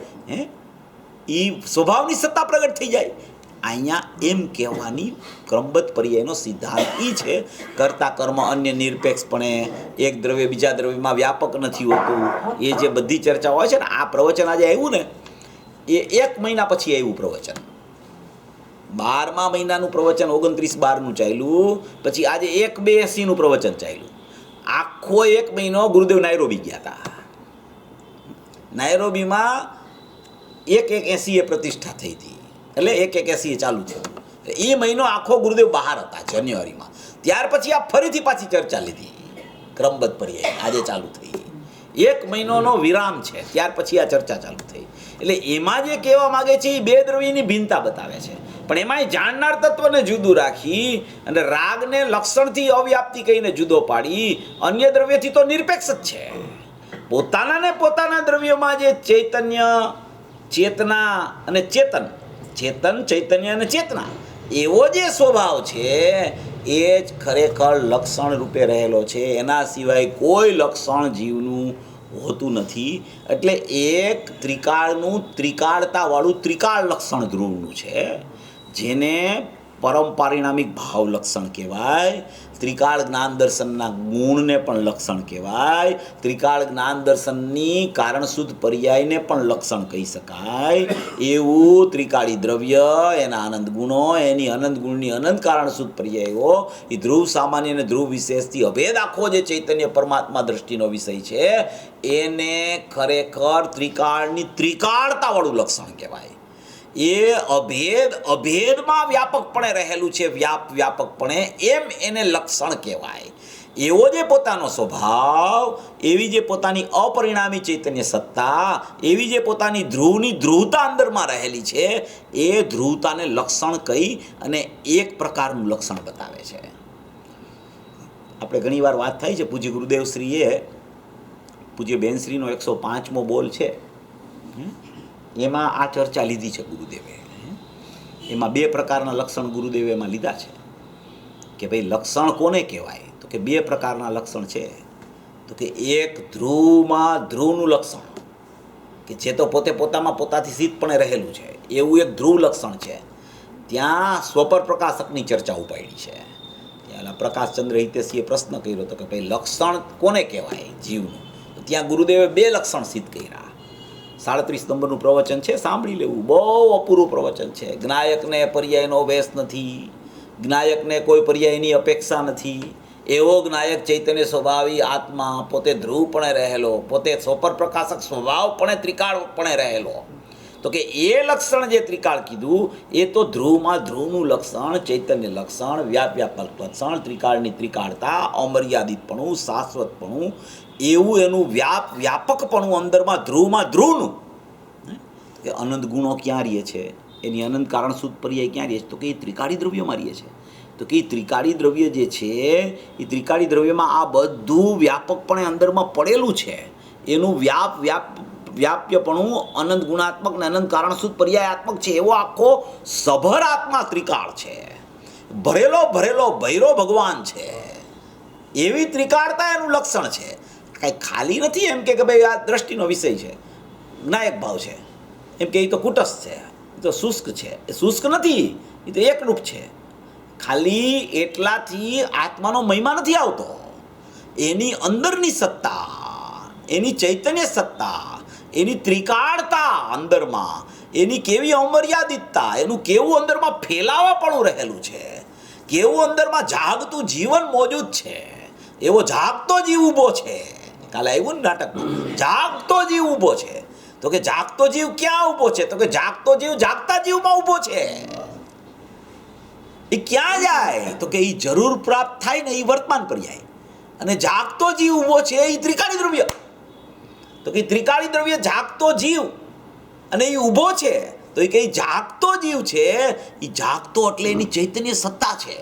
એ સ્વભાવની સત્તા પ્રગટ થઈ જાય. અહીંયા એમ કહેવાની ક્રમબદ્ધ પર્યાયનો સિદ્ધાંત એ છે, કર્તા કર્મ અન્ય નિરપેક્ષપણે એક દ્રવ્ય બીજા દ્રવ્યમાં વ્યાપક નથી હોતું. એ જે બધી ચર્ચા હોય છે ને, આ પ્રવચન આજે આવ્યું ને, એ 1 મહિના પછી આવ્યું પ્રવચન. 12મા મહિનાનું પ્રવચન 29/12 ચાલ્યું, પછી આજે 1/82 પ્રવચન ચાલ્યું. આખો 1 મહિનો ગુરુદેવ નાયરોબી ગયા હતા. નાયરોબીમાં 1/81 પ્રતિષ્ઠા થઈ હતી, એટલે 1/81 ચાલુ થયું. એ મહિનો આખો ગુરુદેવ બહાર હતા જાન્યુઆરીમાં. ત્યાર પછી આ ફરીથી પાછી ચર્ચા લીધી ક્રમબદ્ધ પર્યાય, આજે ચાલુ થઈ. 1 મહિનાનો વિરામ છે, ત્યાર પછી આ ચર્ચા ચાલુ થઈ. એટલે એમાં જે કહેવા માગે છે એ 2 દ્રવ્યની ભિન્નતા બતાવે છે, પણ એમાંય જાણનાર તત્વને જુદું રાખી અને રાગને લક્ષણથી અવ્યાપ્તિ કહીને જુદો પાડી અન્ય દ્રવ્યથી તો નિરપેક્ષ જ છે. પોતાના ને પોતાના દ્રવ્યોમાં જે ચૈતન્ય, ચેતના અને ચેતન, ચૈતન્ય અને ચેતના, એવો જે સ્વભાવ છે એ જ ખરેખર લક્ષણ રૂપે રહેલો છે. એના સિવાય કોઈ લક્ષણ જીવનું હોતું નથી. એટલે એક ત્રિકાળનું ત્રિકાળતાવાળું ત્રિકાળ લક્ષણ ધ્રુવનું છે, જેને પરમ પારિણામિક ભાવ લક્ષણ કહેવાય. ત્રિકાળ જ્ઞાન દર્શનના ગુણને પણ લક્ષણ કહેવાય. ત્રિકાળ જ્ઞાન દર્શનની કારણશુદ્ધ પર્યાયને પણ લક્ષણ કહી શકાય. એવું ત્રિકાળી દ્રવ્ય, એના અનંત ગુણો, એની અનંત ગુણની અનંત કારણશુદ્ધ પર્યાયો, એ ધ્રુવ સામાન્ય અને ધ્રુવ વિશેષથી અભેદ આખો જે ચૈતન્ય પરમાત્મા દ્રષ્ટિનો વિષય છે, એને ખરેખર ત્રિકાળની ત્રિકાળતાવાળું લક્ષણ કહેવાય. એ અભેદમાં વ્યાપકપણે રહેલું છે, વ્યાપકપણે, એમ એને લક્ષણ કહેવાય. એવો જે પોતાનો સ્વભાવ, એવી જે પોતાની અપરિણામી ચૈતન્ય સત્તા, એવી જે પોતાની ધ્રુવની ધ્રુવતા અંદરમાં રહેલી છે, એ ધ્રુવતાને લક્ષણ કહી અને એક પ્રકારનું લક્ષણ બતાવે છે. આપણે ઘણીવાર વાત થાય છે, પૂજ્ય ગુરુદેવશ્રીએ, પૂજ્ય બેનશ્રીનો 105મો બોલ છે, એમાં આ ચર્ચા લીધી છે ગુરુદેવે. એમાં 2 પ્રકારના લક્ષણ ગુરુદેવે એમાં લીધા છે કે ભાઈ લક્ષણ કોને કહેવાય? તો કે 2 પ્રકારના લક્ષણ છે. તો કે એક ધ્રુવમાં ધ્રુવનું લક્ષણ, કે જે તો પોતામાં પોતાથી સિદ્ધપણે રહેલું છે, એવું એક ધ્રુવ લક્ષણ છે. ત્યાં સ્વપર પ્રકાશકની ચર્ચા ઉપાડી છે. ત્યાં પ્રકાશચંદ્ર હિતેશીએ પ્રશ્ન કર્યો હતો કે ભાઈ લક્ષણ કોને કહેવાય જીવનું? તો ત્યાં ગુરુદેવે 2 લક્ષણ સિદ્ધ કર્યા. 37 નંબરનું પ્રવચન છે, સાંભળી લેવું, બહુ અપૂરું પ્રવચન છે. જ્ઞાયકને પર્યાયનો વેશ નથી, જ્ઞાયકને કોઈ પર્યાયની અપેક્ષા નથી. એવો જ્ઞાયક ચૈતન્ય સ્વભાવી આત્મા પોતે ધ્રુવપણે રહેલો, પોતે સ્વપર પ્રકાશક સ્વભાવપણે ત્રિકાળપણે રહેલો. તો કે એ લક્ષણ જે ત્રિકાળ કીધું, એ તો ધ્રુવમાં ધ્રુવનું લક્ષણ, ચૈતન્ય લક્ષણ, વ્યાપક લક્ષણ, ત્રિકાળની ત્રિકાળતા, અમર્યાદિતપણું, શાશ્વતપણું, એવું એનું વ્યાપકપણું અંદરમાં ધ્રુવમાં ધ્રુવનું. કે અનંત ગુણો ક્યાં રહે છે, એની અનંત કારણશુદ્ધ પર્યાય ક્યાં રહે છે? તો કે એ ત્રિકાળી દ્રવ્યમાં રહે છે. તો કે એ ત્રિકાળી દ્રવ્ય જે છે, એ ત્રિકાળી દ્રવ્યમાં આ બધું વ્યાપકપણે અંદરમાં પડેલું છે. એનું વ્યાપ્યપણું અનંત ગુણાત્મક ને અનંત કારણશુદ્ધ પર્યાયાત્મક છે. એવો આખો સભર આત્મા ત્રિકાળ છે, ભરેલો ભૈરો ભગવાન છે. એવી ત્રિકાળતા એનું લક્ષણ છે. કાંઈ ખાલી નથી એમ કે ભાઈ આ દ્રષ્ટિનો વિષય છે, જ્ઞાયક ભાવ છે, એમ કે એ તો કુટસ્થ છે, એ તો શુષ્ક છે. એ શુષ્ક નથી, એ તો એકરૂપ છે. ખાલી એટલાથી આત્માનો મહિમા નથી આવતો. એની અંદરની સત્તા, એની ચૈતન્ય સત્તા, એની ત્રિકાળતા અંદરમાં, એની કેવી અમર્યાદિતતા, એનું કેવું અંદરમાં ફેલાવાપણું રહેલું છે, કેવું અંદરમાં જાગતું જીવન મોજૂદ છે. એવો જાગતો જીવ ઊભો છે. કાલે આવ્યું ને નાટકમાં, જાગતો જીવ ઊભો છે. તો કે જાગતો જીવ ક્યાં ઊભો છે? તો કે જાગતો જીવ જાગતા જીવમાં ઊભો છે. એ ક્યાં જાય તો કે એ જરૂર પ્રાપ્ત થાય ને એ વર્તમાન પર્યાય. અને જાગતો જીવ ઊભો છે એ ત્રિકાળી દ્રવ્ય. તો કે ત્રિકાળી દ્રવ્ય જાગતો જીવ અને એ ઊભો છે તો એ કઈ જાગતો જીવ છે. એ જાગતો એટલે એની ચૈતન્ય સત્તા છે.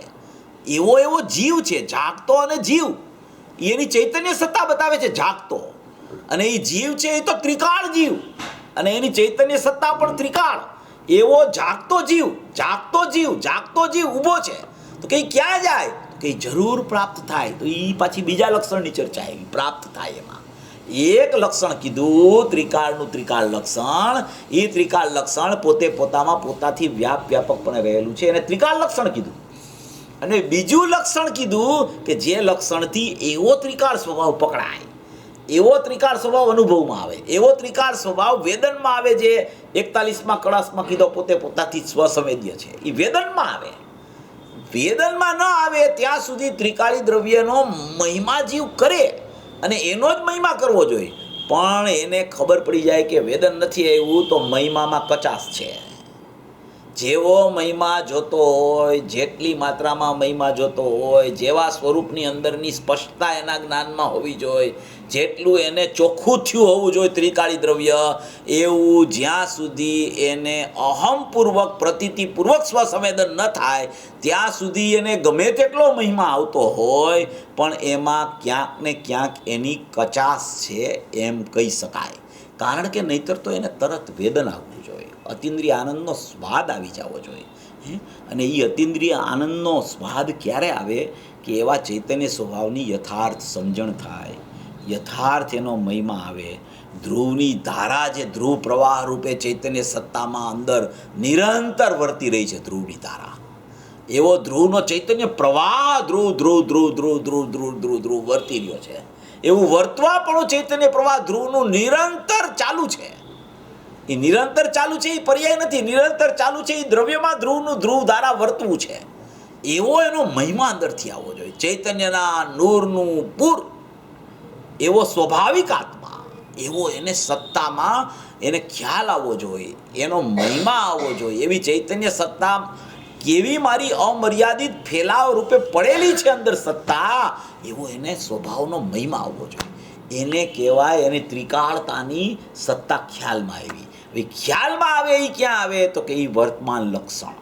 એવો જીવ છે જાગતો, અને જીવ એની ચૈતન્ય સત્તા બતાવે છે જાગતો. અને એ જીવ છે એ તો ત્રિકાળ જીવ અને એની ચૈતન્ય સત્તા પણ ત્રિકાળ. એવો જાગતો જીવ ઊભો છે તો કે ક્યાં જાય તો કે જરૂર પ્રાપ્ત થાય. તો એ પાછી બીજા લક્ષણની ચર્ચા આવી. પ્રાપ્ત થાય એમાં એક લક્ષણ કીધું ત્રિકાળનું ત્રિકાળ લક્ષણ. એ ત્રિકાળ લક્ષણ પોતે પોતામાં પોતાથી વ્યાપકપણે રહેલું છે એને ત્રિકાળ લક્ષણ કીધું. અને બીજું લક્ષણ કીધું કે જે લક્ષણથી એવો ત્રિકાળ સ્વભાવ પકડાય, એવો ત્રિકાળ સ્વભાવ અનુભવમાં આવે, એવો ત્રિકાળ સ્વભાવ વેદનમાં આવે. જે 41માં કળશમાં કીધો પોતે પોતાથી સ્વસંવેદ્ય છે એ વેદનમાં આવે. વેદનમાં ન આવે ત્યાં સુધી ત્રિકાળી દ્રવ્યનો મહિમા જીવ કરે અને એનો જ મહિમા કરવો જોઈએ. પણ એને ખબર પડી જાય કે વેદન નથી આવ્યું તો મહિમામાં કચાશ છે. જેવો મહિમા જોતો હોય, જેટલી માત્રામાં મહિમા જોતો હોય, જેવા સ્વરૂપની અંદરની સ્પષ્ટતા એના જ્ઞાનમાં હોવી જોઈએ, જેટલું એને ચોખ્ખું થયું હોવું જોઈએ ત્રિકાળી દ્રવ્ય, એવું જ્યાં સુધી એને અહમપૂર્વક પ્રતીતિપૂર્વક સ્વસંવેદન ન થાય ત્યાં સુધી એને ગમે તેટલો મહિમા આવતો હોય પણ એમાં ક્યાંક ને ક્યાંક એની કચાશ છે એમ કહી શકાય. કારણ કે નહીતર તો એને તરત વેદન આવવું જોઈએ, અતિન્દ્રિય આનંદનો સ્વાદ આવી જવો જોઈએ. અને એ અતિન્દ્રિય આનંદનો સ્વાદ ક્યારે આવે કે એવા ચૈતન્ય સ્વભાવની યથાર્થ સમજણ થાય, યથાર્થ એનો મહિમા આવે. ધ્રુવની ધારા જે ધ્રુવ પ્રવાહ રૂપે ચૈતન્ય સત્તામાં અંદર નિરંતર વર્તી રહી છે, ધ્રુવની ધારા, એવો ધ્રુવનો ચૈતન્ય પ્રવાહ ધ્રુવ વર્તી રહ્યો છે. એવું વર્તવા પણ ચૈતન્ય પ્રવાહ ધ્રુવનું નિરંતર ચાલુ છે. એ નિરંતર ચાલુ છે એ પર્યાય નથી, નિરંતર ચાલુ છે એ દ્રવ્યમાં ધ્રુવ ધારા વર્તવું છે. એવો એનો મહિમા અંદરથી આવવો જોઈએ. ચૈતન્યના નૂરનું પૂર એવો સ્વાભાવિક આત્મા, એવો એને સત્તામાં એને ખ્યાલ આવવો જોઈએ, એનો મહિમા આવવો જોઈએ. એવી ચૈતન્ય સત્તા કેવી મારી અમર્યાદિત ફેલાવ રૂપે પડેલી છે અંદર સત્તા, એવો એને સ્વભાવનો મહિમા આવવો જોઈએ. એને કહેવાય એની ત્રિકાળતાની સત્તા ખ્યાલમાં આવી. ખ્યાલમાં આવે એ ક્યાં આવે તો કે એ વર્તમાન લક્ષણ,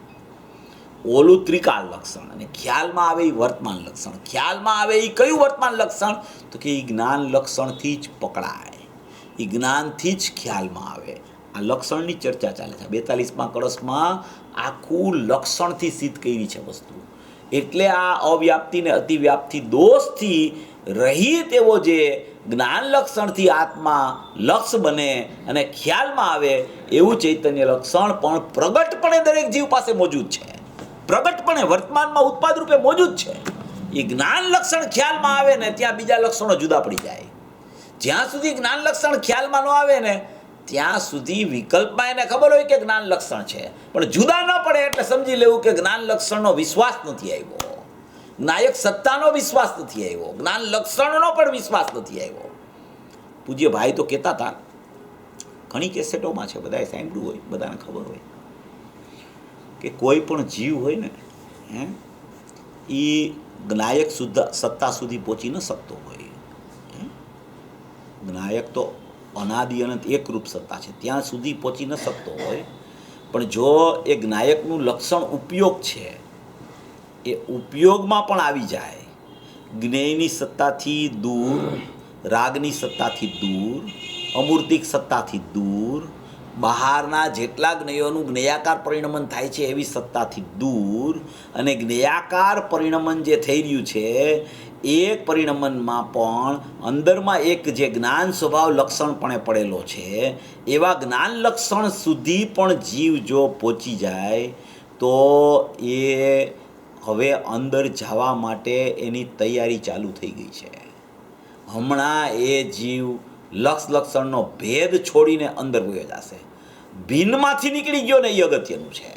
ઓલું ત્રિકાળ લક્ષણ, અને ખ્યાલમાં આવે એ વર્તમાન લક્ષણ. ખ્યાલમાં આવે એ કયું વર્તમાન લક્ષણ તો કે એ જ્ઞાન લક્ષણથી જ પકડાય, એ જ્ઞાનથી જ ખ્યાલમાં આવે. આ લક્ષણની ચર્ચા ચાલે છે. 42માં કળશમાં આખું લક્ષણથી સિદ્ધ કરી છે વસ્તુ. એટલે આ અવ્યાપ્તિ ને અતિવ્યાપ્તિ દોષથી રહિત એવો જે જ્ઞાન લક્ષણથી આત્મા લક્ષ બને અને ખ્યાલમાં આવે એવું ચૈતન્ય લક્ષણ પણ પ્રગટપણે દરેક જીવ પાસે મોજૂદ છે. પ્રગટપણે વર્તમાનમાં ઉત્પાદ રૂપે મોજૂદ છે. એ જ્ઞાન લક્ષણ ખ્યાલમાં આવે ને ત્યાં બીજા લક્ષણો જુદા પડી જાય. જ્યાં સુધી જ્ઞાન લક્ષણ ખ્યાલમાં ન આવે ને ત્યાં સુધી વિકલ્પમાં એને ખબર હોય કે જ્ઞાન લક્ષણ છે, પણ જુદા ન પડે એટલે સમજી લેવું કે જ્ઞાન લક્ષણનો વિશ્વાસ નથી આવ્યો, નાયક સત્તાનો વિશ્વાસ નથી આવ્યો, જ્ઞાન લક્ષણનો પણ વિશ્વાસ નથી આવ્યો. પૂજ્ય ભાઈ તો કહેતા હતા, ઘણી કેસેટોમાં છે, બધાએ સાંભળ્યું હોય, બધાને ખબર હોય કે કોઈ પણ જીવ હોય ને એ જ્ઞાયક સત્તા સુધી પહોંચી ન શકતો હોય. જ્ઞાયક તો અનાદિ અનંત એકરૂપ સત્તા છે, ત્યાં સુધી પહોંચી ન શકતો હોય. પણ જો એ જ્ઞાયકનું લક્ષણ ઉપયોગ છે, એ ઉપયોગમાં પણ આવી જાય, જ્ઞેયની સત્તાથી દૂર, રાગની સત્તાથી દૂર, અમૂર્તિક સત્તાથી દૂર, બહારના જેટલા જ્ઞેયોનું જ્ઞેયાકાર પરિણમન થાય છે એવી સત્તાથી દૂર, અને જ્ઞેયાકાર પરિણમન જે થઈ રહ્યું છે એક પરિણમનમાં પણ અંદરમાં એક જે જ્ઞાન સ્વભાવ લક્ષણપણે પડેલો છે એવા જ્ઞાન લક્ષણ સુધી પણ જીવ જો પહોંચી જાય તો એ હવે અંદર જવા માટે એની તૈયારી ચાલુ થઈ ગઈ છે. હમણાં એ જીવ લક્ષણનો ભેદ છોડીને અંદર વયો જશે. ભીનમાંથી નીકળી ગયો ને એ અગત્યનું છે.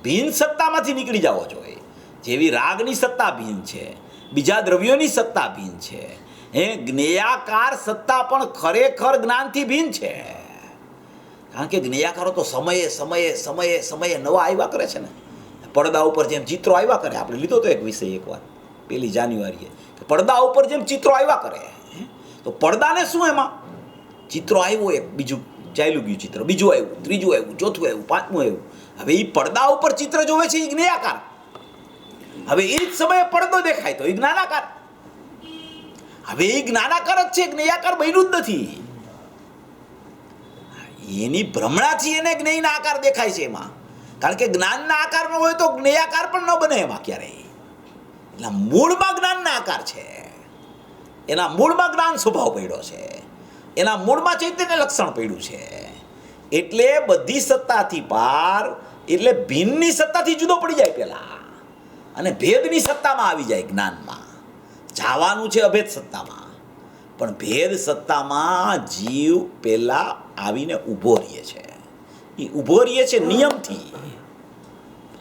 ભીન સત્તામાંથી નીકળી જવો જોઈએ. જેવી રાગની સત્તા ભીન છે, બીજા દ્રવ્યોની સત્તા ભીન છે, જ્ઞેયાકાર સત્તા પણ ખરેખર જ્ઞાનથી ભીન છે. કારણ કે જ્ઞેયાકારો તો સમયે સમયે સમયે સમયે નવા આવ્યા કરે છે ને. પડદા ઉપર જેમ ચિત્રો આવ્યા કરે, આપણે લીધો તો એક વિષય એકવાર 1 જાન્યુઆરીએ, કે પડદા ઉપર જેમ ચિત્રો આવ્યા કરે, તો પડદાને શું એમાં ચિત્રો આવ્યો, એક બીજું ચાલ્યું ગયું ચિત્ર, બીજું આવ્યું, ત્રીજું આવ્યું, ચોથું આવ્યું, પાંચમું આવ્યું. હવે એ પડદા ઉપર ચિત્ર જોવે છે એ જ્ઞેયાકાર. હવે એ જ સમયે પડદો દેખાય તો એ જ્ઞાનાકાર. હવે એ જ્ઞાનાકાર જ છે, જ્ઞેયાકાર બન્યું જ નથી. એની ભ્રમણાથી એને જ્ઞેયના આકાર દેખાય છે એમાં, કારણ કે જ્ઞાનના આકાર ન હોય તો જ્ઞેયાકાર પણ ન બને એમાં ક્યારેય. એટલે મૂળમાં જ્ઞાનના આકાર છે, એના મૂળમાં જ્ઞાન સ્વભાવ પડ્યો છે, એના મૂળમાં ચૈતન્ય લક્ષણ પડ્યું છે. એટલે બધી સત્તાથી પાર, એટલે ભિન્નની સત્તાથી જુદો પડી જાય પહેલા, અને ભેદની સત્તામાં આવી જાય. જ્ઞાનમાં જવાનું છે અભેદ સત્તામાં, પણ ભેદ સત્તામાં જીવ પહેલા આવીને ઊભો રહે છે. એ ઊભો રહે છે નિયમથી,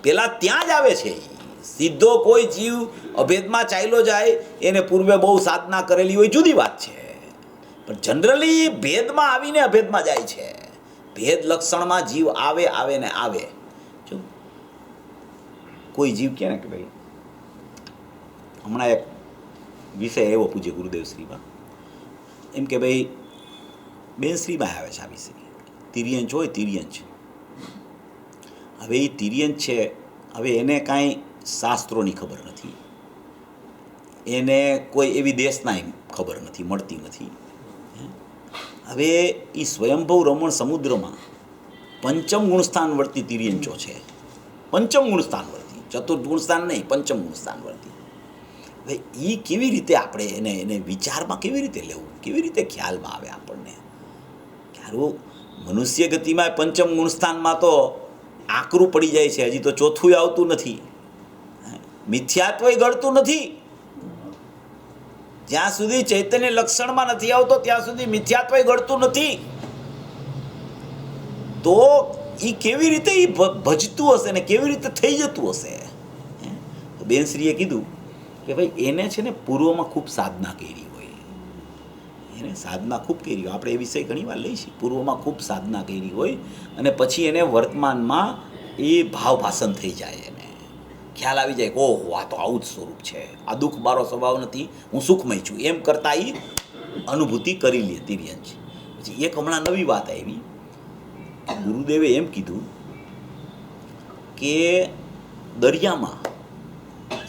પેલા ત્યાં જ આવે છે. સીધો કોઈ જીવ અભેદમાં ચાલ્યો જાય, એને પૂર્વે બહુ સાધના કરેલી હોય જુદી વાત છે, પણ જનરલી ભેદમાં આવીને અભેદમાં જાય છે. ભેદ લક્ષણમાં જીવ આવે ને આવે. જો કોઈ જીવ કહે ને કે ભાઈ, હમણાં એક વિષય એવો પૂજ્ય ગુરુદેવ શ્રીમાં એમ કે ભાઈ બેન શ્રીમાં આવે છે આ વિષય, તિર્યંચ હોય તિર્યંચ. હવે એ તિર્યંચ છે, હવે એને કાંઈ શાસ્ત્રોની ખબર નથી, એને કોઈ એવી દેશના ખબર નથી, મળતી નથી. હવે એ સ્વયંભવ રમણ સમુદ્રમાં પંચમ ગુણસ્થાન વર્તી તિર્યંચો છે. પંચમ ગુણસ્થાન વર્તી, ચતુર્થ ગુણસ્થાન નહીં, પંચમ ગુણસ્થાન વર્તી. હવે એ કેવી રીતે આપણે એને વિચારમાં કેવી રીતે લેવું, કેવી રીતે ખ્યાલમાં આવે આપણને? ક્યારું મનુષ્ય ગતિમાં પંચમ ગુણસ્થાનમાં તો આકરું પડી જાય છે, હજી તો ચોથું આવતું નથી, મિથ્યાત્વય ગળતું નથી. જ્યાં સુધી ચૈતન્ય લક્ષણમાં નથી આવતો ત્યાં સુધી મિથ્યાત્વય ગળતું નથી. તો એ કેવી રીતે એ ભજતું હશે ને કેવી રીતે થઈ જતું હશે? બેનશ્રીએ કીધું કે ભાઈ એને છે ને પૂર્વમાં ખૂબ સાધના કરી હોય, એને સાધના ખૂબ કરી હોય. આપણે એ વિષય ઘણી વાર લઈશું. પૂર્વમાં ખૂબ સાધના કરી હોય અને પછી એને વર્તમાનમાં એ ભાવ ભાષણ થઈ જાય, એને ખ્યાલ આવી જાય કે ઓહો આ તો આવું જ સ્વરૂપ છે, આ દુઃખ મારો સ્વભાવ નથી, હું સુખમય છું, એમ કરતાં એ અનુભૂતિ કરી લે તિર્યંચ. પછી એક હમણાં નવી વાત આવી, ગુરુદેવે એમ કીધું કે દરિયામાં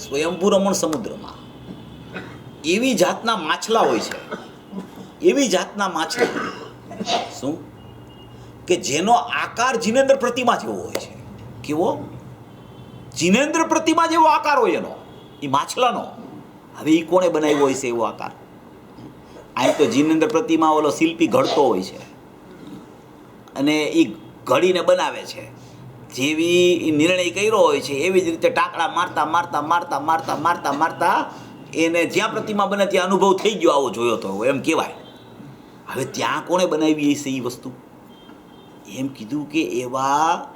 સ્વયંભૂ રમણ સમુદ્રમાં એવી જાતના માછલા હોય છે, એવી જાતના માછલા શું કે જેનો આકાર જિનેન્દ્ર પ્રતિમા જેવો હોય છે. કેવો? જિનેન્દ્ર પ્રતિમા જેવો આકાર હોય એનો, એ માછલાનો. હવે એ કોણે બનાવ્યો હોય છે એવો આકાર? અહીં તો જિનેન્દ્ર પ્રતિમા ઓલો શિલ્પી ઘડતો હોય છે અને એ ઘડીને બનાવે છે. જેવી નિર્ણય કર્યો હોય છે એવી જ રીતે ટાંકડા મારતા મારતા મારતા મારતા મારતા મારતા એને જ્યાં પ્રતિમા બને ત્યાં અનુભવ થઈ ગયો, આવો જોયો તો એમ કહેવાય. હવે ત્યાં કોણે બનાવી હશે એ વસ્તુ? એમ કીધું કે એવા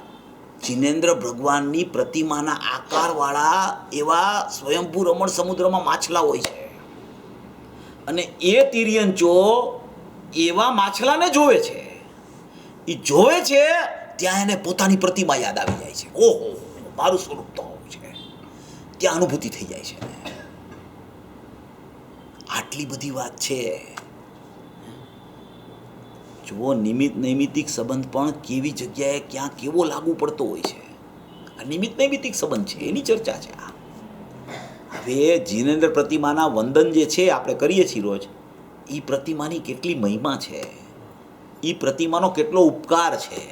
જિનેન્દ્ર ભગવાનની પ્રતિમાના આકારવાળા એવા સ્વયંભૂ રમણ સમુદ્રમાં માછલા હોય છે, અને એ તિર્યંચો એવા માછલાને જોવે છે. એ જોવે છે ત્યાં એને પોતાની પ્રતિમા યાદ આવી જાય છે. ઓહો મારું સ્વરૂપ તો આવું છે, ત્યાં અનુભૂતિ થઈ જાય છે. આટલી બધી વાત છે. જુઓ, નિમિત્ત નૈમિતિક સંબંધ પણ કેવી જગ્યાએ ક્યાં કેવો લાગુ પડતો હોય છે. આ નિમિત્ત નૈમિતિક સંબંધ છે, એની ચર્ચા છે આ. હવે જિનેન્દ્ર પ્રતિમાના વંદન જે છે આપણે કરીએ છીએ રોજ, એ પ્રતિમાની કેટલી મહિમા છે, એ પ્રતિમાનો કેટલો ઉપકાર છે,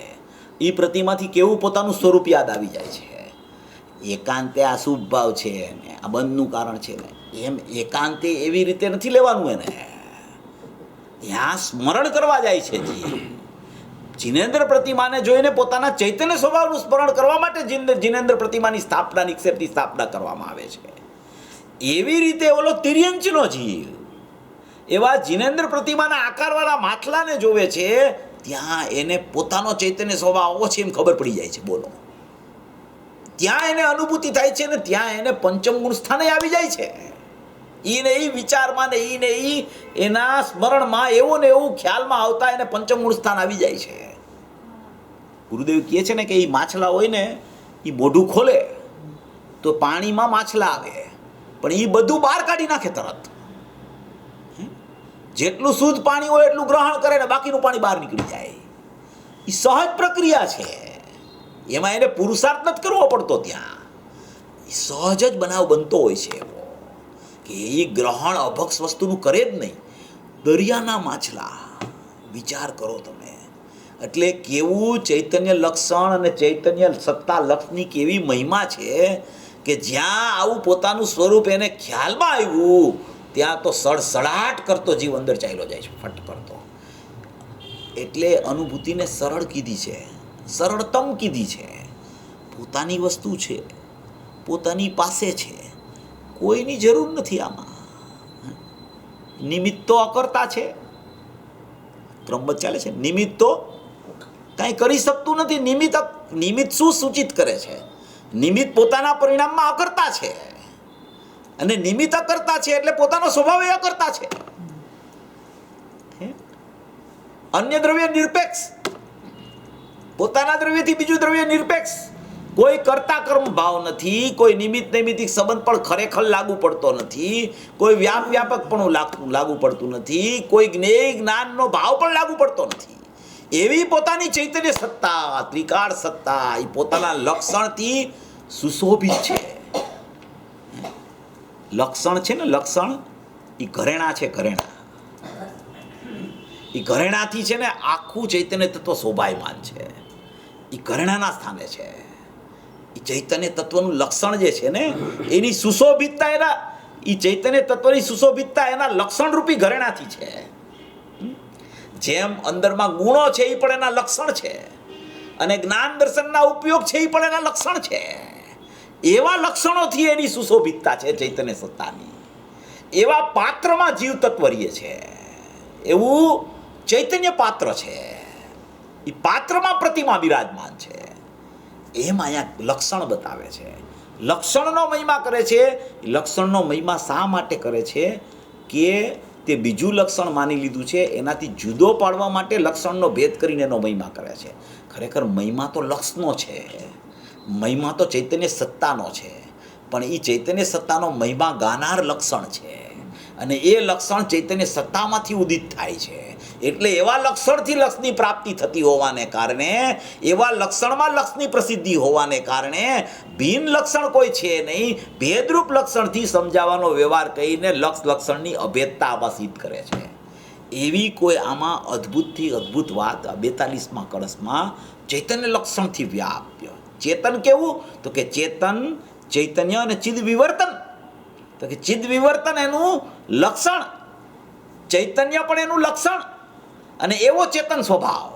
એ પ્રતિમાથી કેવું પોતાનું સ્વરૂપ યાદ આવી જાય છે. એકાંતે આ શુભ ભાવ છે ને આ બંધનું કારણ છે ને એમ એકાંતે એવી રીતે નથી લેવાનું. એને ત્યાં સ્મરણ કરવા જાય છે. જિનેન્દ્ર પ્રતિમાને જોઈને પોતાના ચૈતન્ય સ્વભાવનું સ્મરણ કરવા માટે જિનેન્દ્ર પ્રતિમાની સ્થાપના, નિક્ષેપની સ્થાપના કરવામાં આવે છે. એવી રીતે ઓલો તિર્યંચનો જીવ એવા જિનેન્દ્ર પ્રતિમાના આકારવાળા માછલાને જોવે છે, ત્યાં એને પોતાનો ચૈતન્ય સ્વભાવ આવો છે એમ ખબર પડી જાય છે. બોલો, ત્યાં એને અનુભૂતિ થાય છે ને ત્યાં એને પંચમ ગુણ સ્થાને આવી જાય છે. એને એ વિચારમાં ને એને એના સ્મરણમાં એવું ને એવું ખ્યાલમાં આવતા એને પંચમ ગુણ સ્થાન આવી જાય છે. ગુરુદેવ કહે છે ને કે એ માછલા હોય ને એ મોઢું ખોલે તો પાણીમાં માછલા આવે, પણ એ બધું બહાર કાઢી નાખે તરત. જેટલું શુદ્ધ પાણી હોય એટલું ગ્રહણ કરે ને બાકીનું પાણી બહાર નીકળી જાય. એ સહજ પ્રક્રિયા છે, એમાં એને પુરુષાર્થ નથી કરવો પડતો. ત્યાં એ સહજ જ બનાવ બનતો હોય છે એવો કે એ ગ્રહણ અભક્ષ વસ્તુનું કરે જ નહીં. દરિયાના માછલા વિચાર કરો તમે. એટલે કેવું ચૈતન્ય લક્ષણ અને ચૈતન્ય સત્તા લક્ષની કેવી મહિમા છે કે જ્યાં આવું પોતાનું સ્વરૂપ એને ખ્યાલમાં આવ્યું ત્યાં તો સડસડાટ કરતો જીવ અંદર ચાલ્યો જાય છે, ફટ કરતો. એટલે અનુભૂતિને સરળ કીધી છે, સરળતમ કીધી છે. પોતાની વસ્તુ છે, પોતાની પાસે છે, કોઈની જરૂર નથી આમાં. નિમિત્ત તો અકર્તા છે, ક્રમ ચાલે છે. નિમિત્ત તો કાંઈ કરી શકતું નથી. નિમિત્ત શું સૂચિત કરે છે? નિમિત્ત પોતાના પરિણામમાં અકર્તા છે, અને નિમિત્ત અકર્તા છે એટલે પોતાનો સ્વભાવ એ અકર્તા છે. અન્ય દ્રવ્ય નિરપેક્ષ, પોતાના દ્રવ્યથી બીજું દ્રવ્ય નિરપેક્ષ. કોઈ કર્તા કર્મ ભાવ નથી, કોઈ નિમિત્ત નૈમિત્તિક સંબંધ પણ ખરેખર લાગુ પડતો નથી, કોઈ વ્યાપકપણું લાગુ પડતું નથી, કોઈ જ્ઞાનનો ભાવ પણ લાગુ પડતો નથી. એવી પોતાની ચૈતન્ય સત્તા, ત્રિકાળ સત્તા એ પોતાના લક્ષણથી સુશોભિત છે. લક્ષણ છે ને, લક્ષણ એ ઘરેણા છે, ઘરેણા. એ ઘરેણાથી છે ને આખું ચૈતન્ય તત્વ શોભાયમાન છે. એ ઘરેણાના સ્થાને છે. એ ચૈતન્ય તત્વનું લક્ષણ જે છે ને એની સુશોભિતતા, એના એ ચૈતન્ય તત્વની સુશોભિતતા એના લક્ષણરૂપી ઘરેણાથી છે. જેમ અંદરમાં ગુણો છે એ પણ એના લક્ષણ છે, અને જ્ઞાન દર્શનના ઉપયોગ છે એ પણ એના લક્ષણ છે. એવા લક્ષણોથી એની સુશોભિતતા છે ચૈતન્ય સત્તાની. એવા પાત્રમાં જીવ તત્વ રહીએ છે, એવું ચૈતન્ય પાત્ર છે. એ પાત્રમાં પ્રતિમા બિરાજમાન છે. એમ અહીંયા લક્ષણ બતાવે છે. લક્ષણનો મહિમા કરે છે. લક્ષણનો મહિમા શા માટે કરે છે કે તે બીજું લક્ષણ માની લીધું છે, એનાથી જુદો પાડવા માટે લક્ષણનો ભેદ કરીને એનો મહિમા કરે છે. ખરેખર મહિમા તો લક્ષનો છે, મહિમા તો ચૈતન્ય સત્તાનો છે, પણ એ ચૈતન્ય સત્તાનો મહિમા ગાનાર લક્ષણ છે, અને એ લક્ષણ ચૈતન્ય સત્તામાંથી ઉદિત થાય છે. એટલે એવા લક્ષણથી લક્ષની પ્રાપ્તિ થતી હોવાને કારણે, એવા લક્ષણમાં લક્ષની પ્રસિદ્ધિ હોવાને કારણે ભિન્ન લક્ષણ કોઈ છે નહીં. ભેદરૂપ લક્ષણથી સમજાવવાનો વ્યવહાર કહીને લક્ષણની અભેદતા આમાં સિદ્ધ કરે છે. એવી કોઈ આમાં અદ્ભુતથી અદ્ભુત વાત 42મા કળશમાં ચૈતન્ય લક્ષણથી વ્યાપ્ય. ચેતન કેવું? તો કે ચેતન, ચૈતન્ય અને ચિદ વિવર્તન. તો કે ચિદ વિવર્તન એનું લક્ષણ, ચૈતન્ય પણ એનું લક્ષણ, અને એવો ચેતન સ્વભાવ.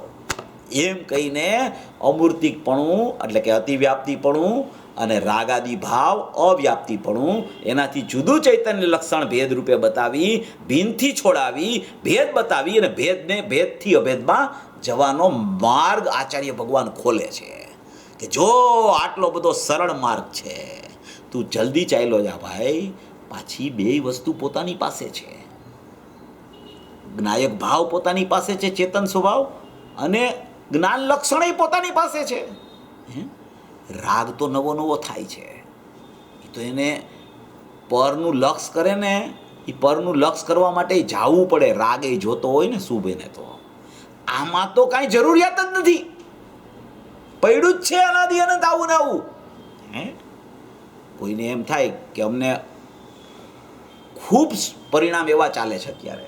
એમ કહીને અમૂર્તિકપણું એટલે કે અતિવ્યાપ્તિપણું અને રાગાદી ભાવ અવ્યાપ્તિપણું, એનાથી જુદું ચૈતન્ય લક્ષણ ભેદ રૂપે બતાવી, ભિન્નથી છોડાવી, ભેદ બતાવી અને ભેદને ભેદથી અભેદમાં જવાનો માર્ગ આચાર્ય ભગવાન ખોલે છે. કે જો આટલો બધો સરળ માર્ગ છે, તું જલ્દી ચાલ્યો જા ભાઈ. પાછી બે વસ્તુ પોતાની પાસે છે. જ્ઞાયક ભાવ પોતાની પાસે છે, ચેતન સ્વભાવ, અને જ્ઞાન લક્ષણ પોતાની પાસે છે. રાગ તો નવો નવો થાય છે. એ તો એને પરનું લક્ષ કરે ને, એ પરનું લક્ષ કરવા માટે જાવું પડે. રાગ એ જોતો હોય ને શુભ એને, તો આમાં તો કાંઈ જરૂરિયાત જ નથી. પડ્યું જ છે અનાદિ અનંત આવું ને આવું. કોઈને એમ થાય કે અમને ખૂબ પરિણામ એવા ચાલે છે અત્યારે,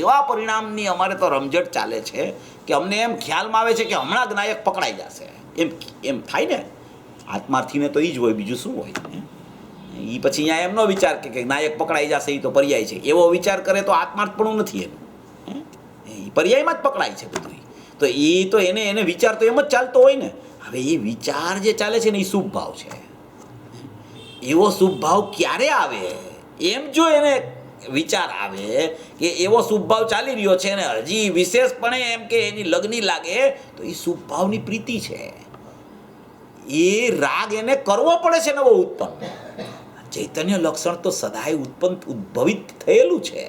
એવા પરિણામની અમારે તો રમઝટ ચાલે છે કે અમને એમ ખ્યાલમાં આવે છે કે હમણાં જ્ઞાયક પકડાઈ જશે. એમ થાય ને, આત્માર્થીને તો એ જ હોય, બીજું શું હોય. એ પછી અહીંયા એમનો વિચાર કે જ્ઞાયક પકડાઈ જશે, એ તો પર્યાય છે. એવો વિચાર કરે તો આત્માર્થપણું નથી એનું. એ પર્યાયમાં જ પકડાય છે બધું. તો એ તો એને વિચાર તો એમ જ ચાલતો હોય ને. હવે એ વિચાર જે ચાલે છે ને એ શુભ ભાવ છે. એવો શુભ ભાવ ક્યારે આવે? એમ જો એને વિચાર આવે કે એવો શુભ ભાવ ચાલી રહ્યો છે ને હજી વિશેષપણે એમ કે એની લગ્ની લાગે, તો એ શુભ ભાવની પ્રીતિ છે. એ રાગ એને કરવો પડે છે નવો ઉત્પન્ન. ચૈતન્ય લક્ષણ તો સદાય ઉદ્ભવિત થયેલું છે.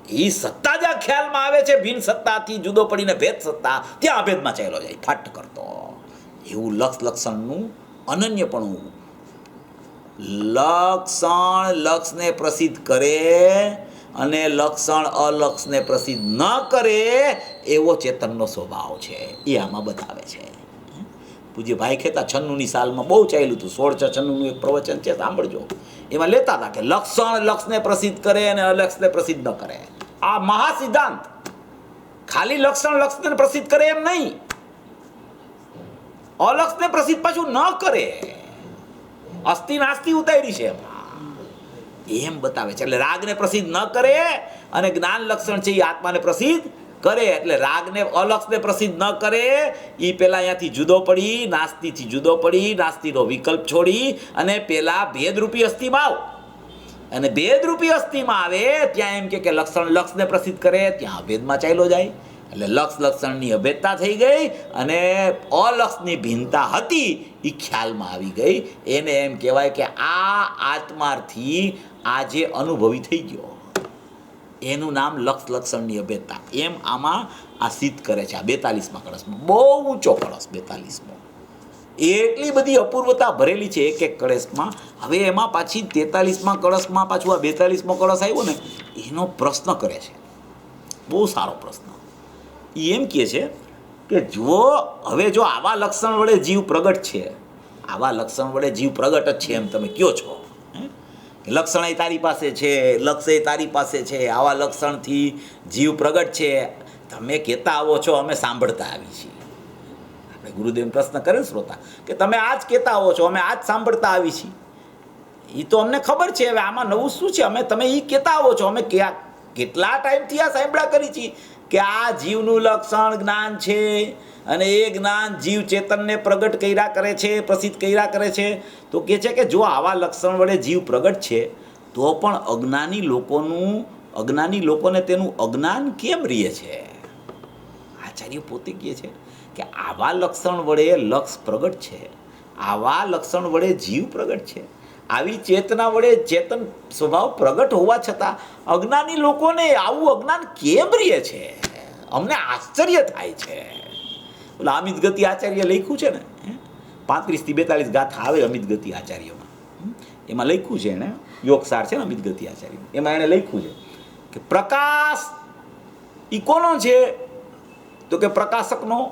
એ સત્તા જ્યાં ખ્યાલમાં આવે છે, ભિન્ન સત્તાથી જુદો પડીને ભેદ સત્તા, ત્યાં અભેદમાં ચાલ્યો જાય ફાટ કરતો. એવું લક્ષણનું અનન્યપણું લક્ષણ લક્ષને પ્રસિદ્ધ કરે અને લક્ષણ અલક્ષને પ્રસિદ્ધ ન કરે એવો ચેતનનો સ્વભાવ છે એ આમાં બતાવે છે. પૂજ્ય ભાઈ કહેતા 96ની સાલમાં બહુ ચાલ્યું હતું, 16/96નું એક પ્રવચન છે, સાંભળજો. એમાં લેતા હતા કે લક્ષણ લક્ષને પ્રસિદ્ધ કરે અને અલક્ષને પ્રસિદ્ધ ન કરે. આ મહાસિદ્ધાંત. ખાલી લક્ષણ લક્ષને પ્રસિદ્ધ કરે એમ નહીં, અલક્ષને પ્રસિદ્ધ પાછું ન કરે. અસ્થિ નાસ્તિ ઉતારી છે એમ બતાવે છે. એટલે રાગને પ્રસિદ્ધ ન કરે અને જ્ઞાન લક્ષણ છે એ આત્માને પ્રસિદ્ધ કરે. એટલે રાગને અલક્ષને પ્રસિદ્ધ ન કરે એ પેલા અહીંયાથી જુદો પડી, નાસ્તિથી જુદો પડી, નાસ્તિનો વિકલ્પ છોડી અને પેલા ભેદરૂપી અસ્થિમાં આવ. અને ભેદરૂપી અસ્થિમાં આવે ત્યાં એમ કે લક્ષણ લક્ષને પ્રસિદ્ધ કરે, ત્યાં અભેદમાં ચાલ્યો જાય. એટલે લક્ષ લક્ષણની અભેદતા થઈ ગઈ અને અલક્ષની ભિન્નતા હતી એ ખ્યાલમાં આવી ગઈ. એને એમ કહેવાય કે આ આત્માથી આજે અનુભવી થઈ ગયો, એનું નામ લક્ષ લક્ષણની અભેદતા. એમ આમાં આ સિદ્ધ કરે છે. આ 42મા કળશમાં બહુ ઊંચો કળશ, 42મો. એટલી બધી અપૂર્વતા ભરેલી છે એક એક કળશમાં. હવે એમાં પાછી 43મા કળશમાં પાછું આ 42મો કળશ આવ્યો ને એનો પ્રશ્ન કરે છે, બહુ સારો પ્રશ્ન. એ એમ કહે છે કે જો હવે જો આવા લક્ષણ વડે જીવ પ્રગટ છે, આવા લક્ષણ વડે જીવ પ્રગટ જ છે એમ તમે કહો છો, લક્ષણ એ તારી પાસે છે, લક્ષ એ તારી પાસે છે, આવા લક્ષણથી જીવ પ્રગટ છે, તમે કહેતા આવો છો, અમે સાંભળતા આવી છીએ. આપણે ગુરુદેવ પ્રશ્ન કરે ને શ્રોતા કે તમે આ જ કહેતા આવો છો, અમે આ જ સાંભળતા આવી છીએ. એ તો અમને ખબર છે, હવે આમાં નવું શું છે? તમે એ કહેતા આવો છો, અમે કેટલા ટાઈમથી આ સાંભળ્યા કરી છીએ કે આ જીવનું લક્ષણ જ્ઞાન છે અને એ જ્ઞાન જીવ ચેતનને પ્રગટ કર્યા કરે છે, પ્રસિદ્ધ કર્યા કરે છે. તો કહે છે કે જો આવા લક્ષણ વડે જીવ પ્રગટ છે તો પણ અજ્ઞાની લોકોને તેનું અજ્ઞાન કેમ રહે છે? આચાર્ય પોતે કહે છે કે આવા લક્ષણ વડે લક્ષ પ્રગટ છે, આવા લક્ષણ વડે જીવ પ્રગટ છે, આવી ચેતના વડે ચેતન સ્વભાવ પ્રગટ હોવા છતાં અજ્ઞાની લોકોને આવું અજ્ઞાન કેમ રહે છે? અમને આશ્ચર્ય થાય છે. ઓલા અમિત ગતિ આચાર્ય લખ્યું છે ને, 35 થી 42 ગાથા આવે અમિત ગતિ આચાર્યમાં, એમાં લખ્યું છે એણે, યોગસાર છે ને અમિત ગતિ આચાર્ય, એમાં એણે લખ્યું છે કે પ્રકાશ ઈ કોનો છે? તો કે પ્રકાશકનો.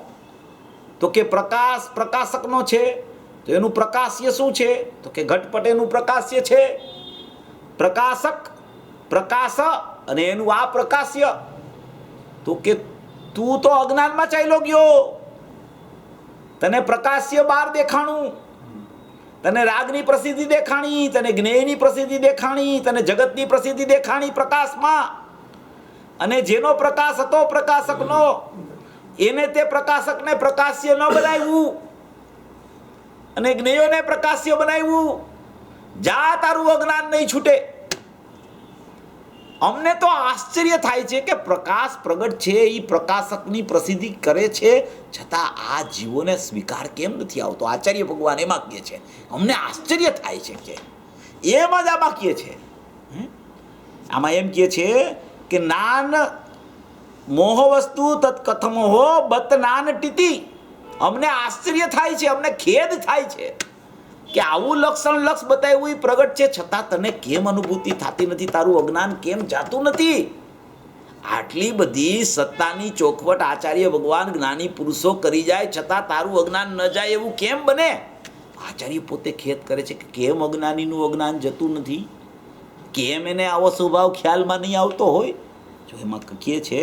તો કે પ્રકાશ પ્રકાશકનો છે. તો એનું પ્રકાશ્ય શું છે? તો કે ઘટપટ એનું પ્રકાશ્ય છે. પ્રકાશક પ્રકાશ અને એનું આ પ્રકાશ્ય. તો કે તું તો અજ્ઞાનમાં ચાલ્યો ગયો, તને પ્રકાશ્ય બહાર દેખાણું, તને રાગની પ્રસિદ્ધિ દેખાણી, તને જ્ઞેયની પ્રસિદ્ધિ દેખાણી, તને જગતની પ્રસિદ્ધિ દેખાણી પ્રકાશમાં. અને જેનો પ્રકાશ હતો પ્રકાશકનો, એને તે પ્રકાશકને પ્રકાશ્ય ન બનાવ્યું અને જ્ઞેયોને પ્રકાશ્ય બનાવ્યું. જા, તારું અજ્ઞાન નહીં છૂટે. અમને તો આશ્ચર્ય થાય છે કે પ્રકાશ પ્રગટ છે, એ પ્રકાશકની પ્રસિદ્ધિ કરે છે, છતાં આ જીવોને સ્વીકાર કેમ નથી આવતો? આચાર્ય ભગવાન એમાં કહે છે, અમને આશ્ચર્ય થાય છે કે એમાં જ આમાં કહે છે. આમાં એમ કહે છે કે નાન મોહ વસ્તુ તત્ કથમોહો બત નાન ટીતિ. અમને આશ્ચર્ય થાય છે, અમને ખેદ થાય છે કે આવું લક્ષણ લક્ષ બતાવ્યું એ પ્રગટ છે, છતાં તને કેમ અનુભૂતિ થતી નથી? તારું અજ્ઞાન કેમ જાતું નથી? આટલી બધી સત્તાની ચોખવટ આચાર્ય ભગવાન જ્ઞાની પુરુષો કરી જાય છતાં તારું અજ્ઞાન ન જાય એવું કેમ બને? આચાર્ય પોતે ખેદ કરે છે કે કેમ અજ્ઞાનીનું અજ્ઞાન જતું નથી? કેમ એને આવો સ્વભાવ ખ્યાલમાં નહીં આવતો હોય? જો એમાં કહે છે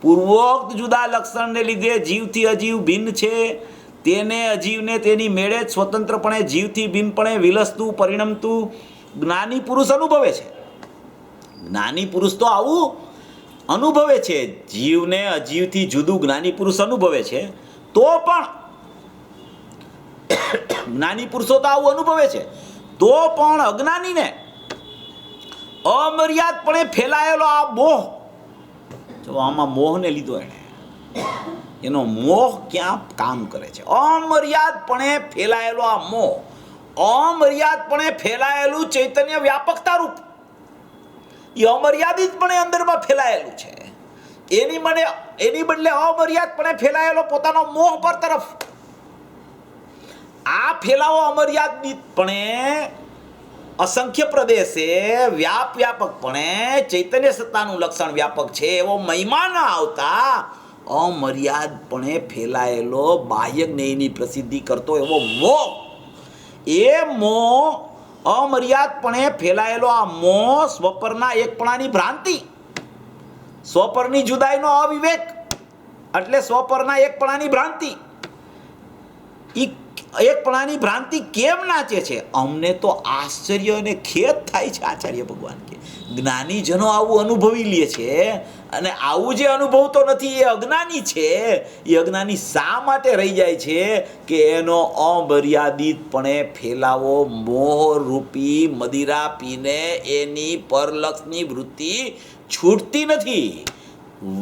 પૂર્વોક્ત જુદા લક્ષણને લીધે જીવથી અજીવ ભિન્ન છે, તેને અજીવને તેની મેળે જ સ્વતંત્રપણે જીવથી ભિન્નપણે વિલસતું પરિણમતું જ્ઞાની પુરુષ અનુભવે છે. જ્ઞાની પુરુષ તો આવું અનુભવે છે, જીવને અજીવથી જુદું જ્ઞાની પુરુષ અનુભવે છે. તો પણ જ્ઞાની પુરુષો તો આવું અનુભવે છે, તો પણ અજ્ઞાનીને અમર્યાદપણે ફેલાયેલો આ મોહ, જો આમાં મોહને લીધો એનો મોહ ક્યાં કામ કરે છે? અમર્યાદપણે ફેલાયેલો આ મોહ, અમર્યાદપણે ફેલાયેલું ચૈતન્ય વ્યાપકતા રૂપ, એ અમર્યાદિતપણે અંદરમાં ફેલાયેલું છે. એની બદલે અમર્યાદપણે ફેલાયેલો પોતાનો મોહ પર તરફ. આ ફેલાવો અમર્યાદિતપણે અસંખ્ય પ્રદેશે વ્યાપકપણે ચૈતન્ય સત્તાનું લક્ષણ વ્યાપક છે એવો મહિમા ન આવતા અમર્યાદપણે ફેલાયેલો બાહ્ય જ્ઞેયની પ્રસિદ્ધિ કરતો એવો મોહ, એ મોહ, અમર્યાદપણે ફેલાયેલો આ મોહ, સ્વપરના એકપણાની ભ્રાંતિ, સ્વપરની જુદાઈનો અવિવેક એટલે સ્વપરના એકપણાની ભ્રાંતિ. એકપણાની ભ્રાંતિ કેમ નાચે છે? અમને તો આશ્ચર્ય અને ખેદ થાય છે. આચાર્ય ભગવાન કે જ્ઞાનીજનો આવું અનુભવી લે છે, અને આવું જે અનુભવતો નથી એ અજ્ઞાની છે. એ અજ્ઞાની શા માટે રહી જાય છે? કે એનો અમર્યાદિતપણે ફેલાવો મોહરૂપી મદિરા પીને એની પરલક્ષની વૃત્તિ છૂટતી નથી.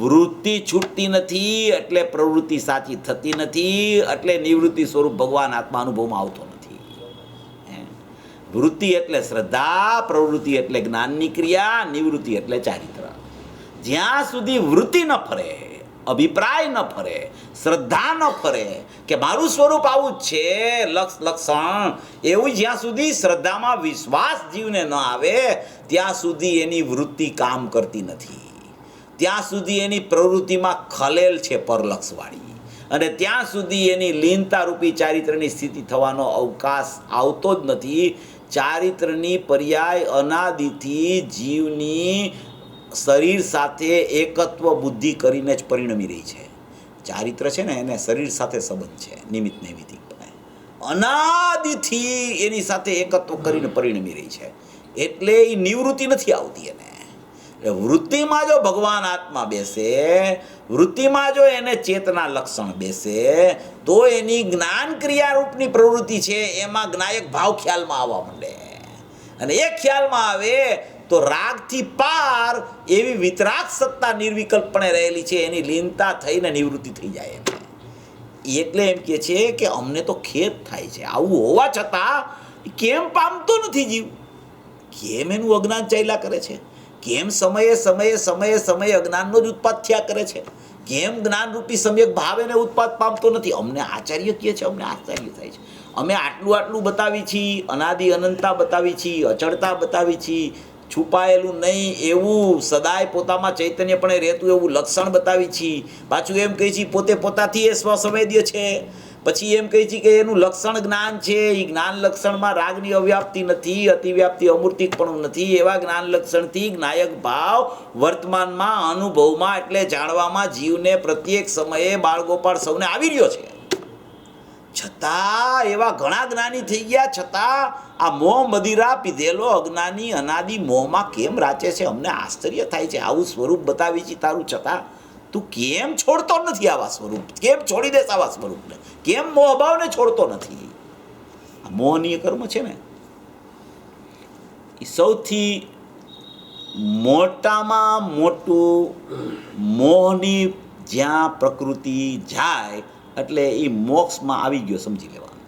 વૃત્તિ છૂટતી નથી એટલે પ્રવૃત્તિ સાચી થતી નથી, એટલે નિવૃત્તિ સ્વરૂપ ભગવાન આત્મા અનુભવમાં આવતો નથી. વૃત્તિ એટલે શ્રદ્ધા, પ્રવૃત્તિ એટલે જ્ઞાનની ક્રિયા, નિવૃત્તિ એટલે ચારિત્ર. જ્યાં સુધી વૃત્તિ ન ફરે, અભિપ્રાય ન ફરે, શ્રદ્ધા ન ફરે કે મારું સ્વરૂપ આવું જ છે, લક્ષણ એવું, જ્યાં સુધી શ્રદ્ધામાં વિશ્વાસ જીવને ન આવે ત્યાં સુધી એની વૃત્તિ કામ કરતી નથી. ત્યાં સુધી એની પ્રવૃત્તિમાં ખલેલ છે પરલક્ષવાળી, અને ત્યાં સુધી એની લીનતારૂપી ચારિત્રની સ્થિતિ થવાનો અવકાશ આવતો જ નથી. ચારિત્રની પર્યાય અનાદિથી જીવની શરીર સાથે એકત્વ બુદ્ધિ કરીને જ પરિણમી રહી છે. ચારિત્ર છે ને એને શરીર સાથે સંબંધ છે, નિમિત્ત નૈમિતિક અનાદિથી એની સાથે એકત્વ કરીને પરિણમી રહી છે. એટલે એ નિવૃત્તિ નથી આવતી. એને વૃત્તિમાં જો ભગવાન આત્મા બેસે, વૃત્તિમાં જો એને ચેતના લક્ષણ બેસે, તો એની જ્ઞાન ક્રિયારૂપની પ્રવૃત્તિ છે એમાં જ્ઞાયક ભાવ ખ્યાલમાં આવવા માંડે, અને એ ખ્યાલમાં આવે તો રાગથી પાર એવી વિતરાગ સત્તા નિર્વિકલ્પણે રહેલી છે એની લીનતા થઈને નિવૃત્તિ થઈ જાય. એટલે એમ કે છે કે અમને તો ખેદ થાય છે, આવું હોવા છતાં કેમ પામતો નથી જીવ? કેમ એનું અજ્ઞાન ચાલ્યા કરે છે? કેમ સમયે અજ્ઞાનનો જ ઉત્પાદ થયા કરે છે? કેમ જ્ઞાનરૂપી સમ્યક ભાવ એને ઉત્પાદ પામતો નથી? અમને આચાર્ય કહે છે, અમને આશ્ચર્ય થાય છે. અમે આટલું બતાવી છીએ, અનાદિ અનંતતા બતાવી છીએ, અચળતા બતાવી છીએ, છુપાયેલું નહીં એવું સદાય પોતામાં ચૈતન્યપણે રહેતું એવું લક્ષણ બતાવી છીએ. પાછું એમ કહી છીએ પોતે પોતાથી એ સ્વસંવેદ્ય છે. પછી એમ કહી છીએ કે એનું લક્ષણ જ્ઞાન છે, એ જ્ઞાન લક્ષણમાં રાગની અવ્યાપ્તિ નથી, અતિવ્યાપ્તિ અમૂર્તિકપણું નથી. એવા જ્ઞાન લક્ષણથી જ્ઞાયક ભાવ વર્તમાનમાં અનુભવમાં એટલે જાણવામાં જીવને પ્રત્યેક સમયે બાળગોપાળ સૌને આવી રહ્યો છે. છતાં એવા ઘણા જ્ઞાની થઈ ગયા છતાં આ મોહ મદિરા પીધેલો અજ્ઞાની અનાદિ મોહમાં કેમ રાચે છે? અમને આશ્ચર્ય થાય છે. આવું સ્વરૂપ બતાવી છે તારું, છતાં તું કેમ છોડતો નથી આવા સ્વરૂપ? કેમ છોડી દેશ આવા સ્વરૂપને? કેમ મોહભાવને છોડતો નથી? આ મોહનીય કર્મ છે ને, એ સૌથી મોટામાં મોટું મોહની જ્યાં પ્રકૃતિ જાય એટલે એ મોક્ષમાં આવી ગયો સમજી લેવાનું.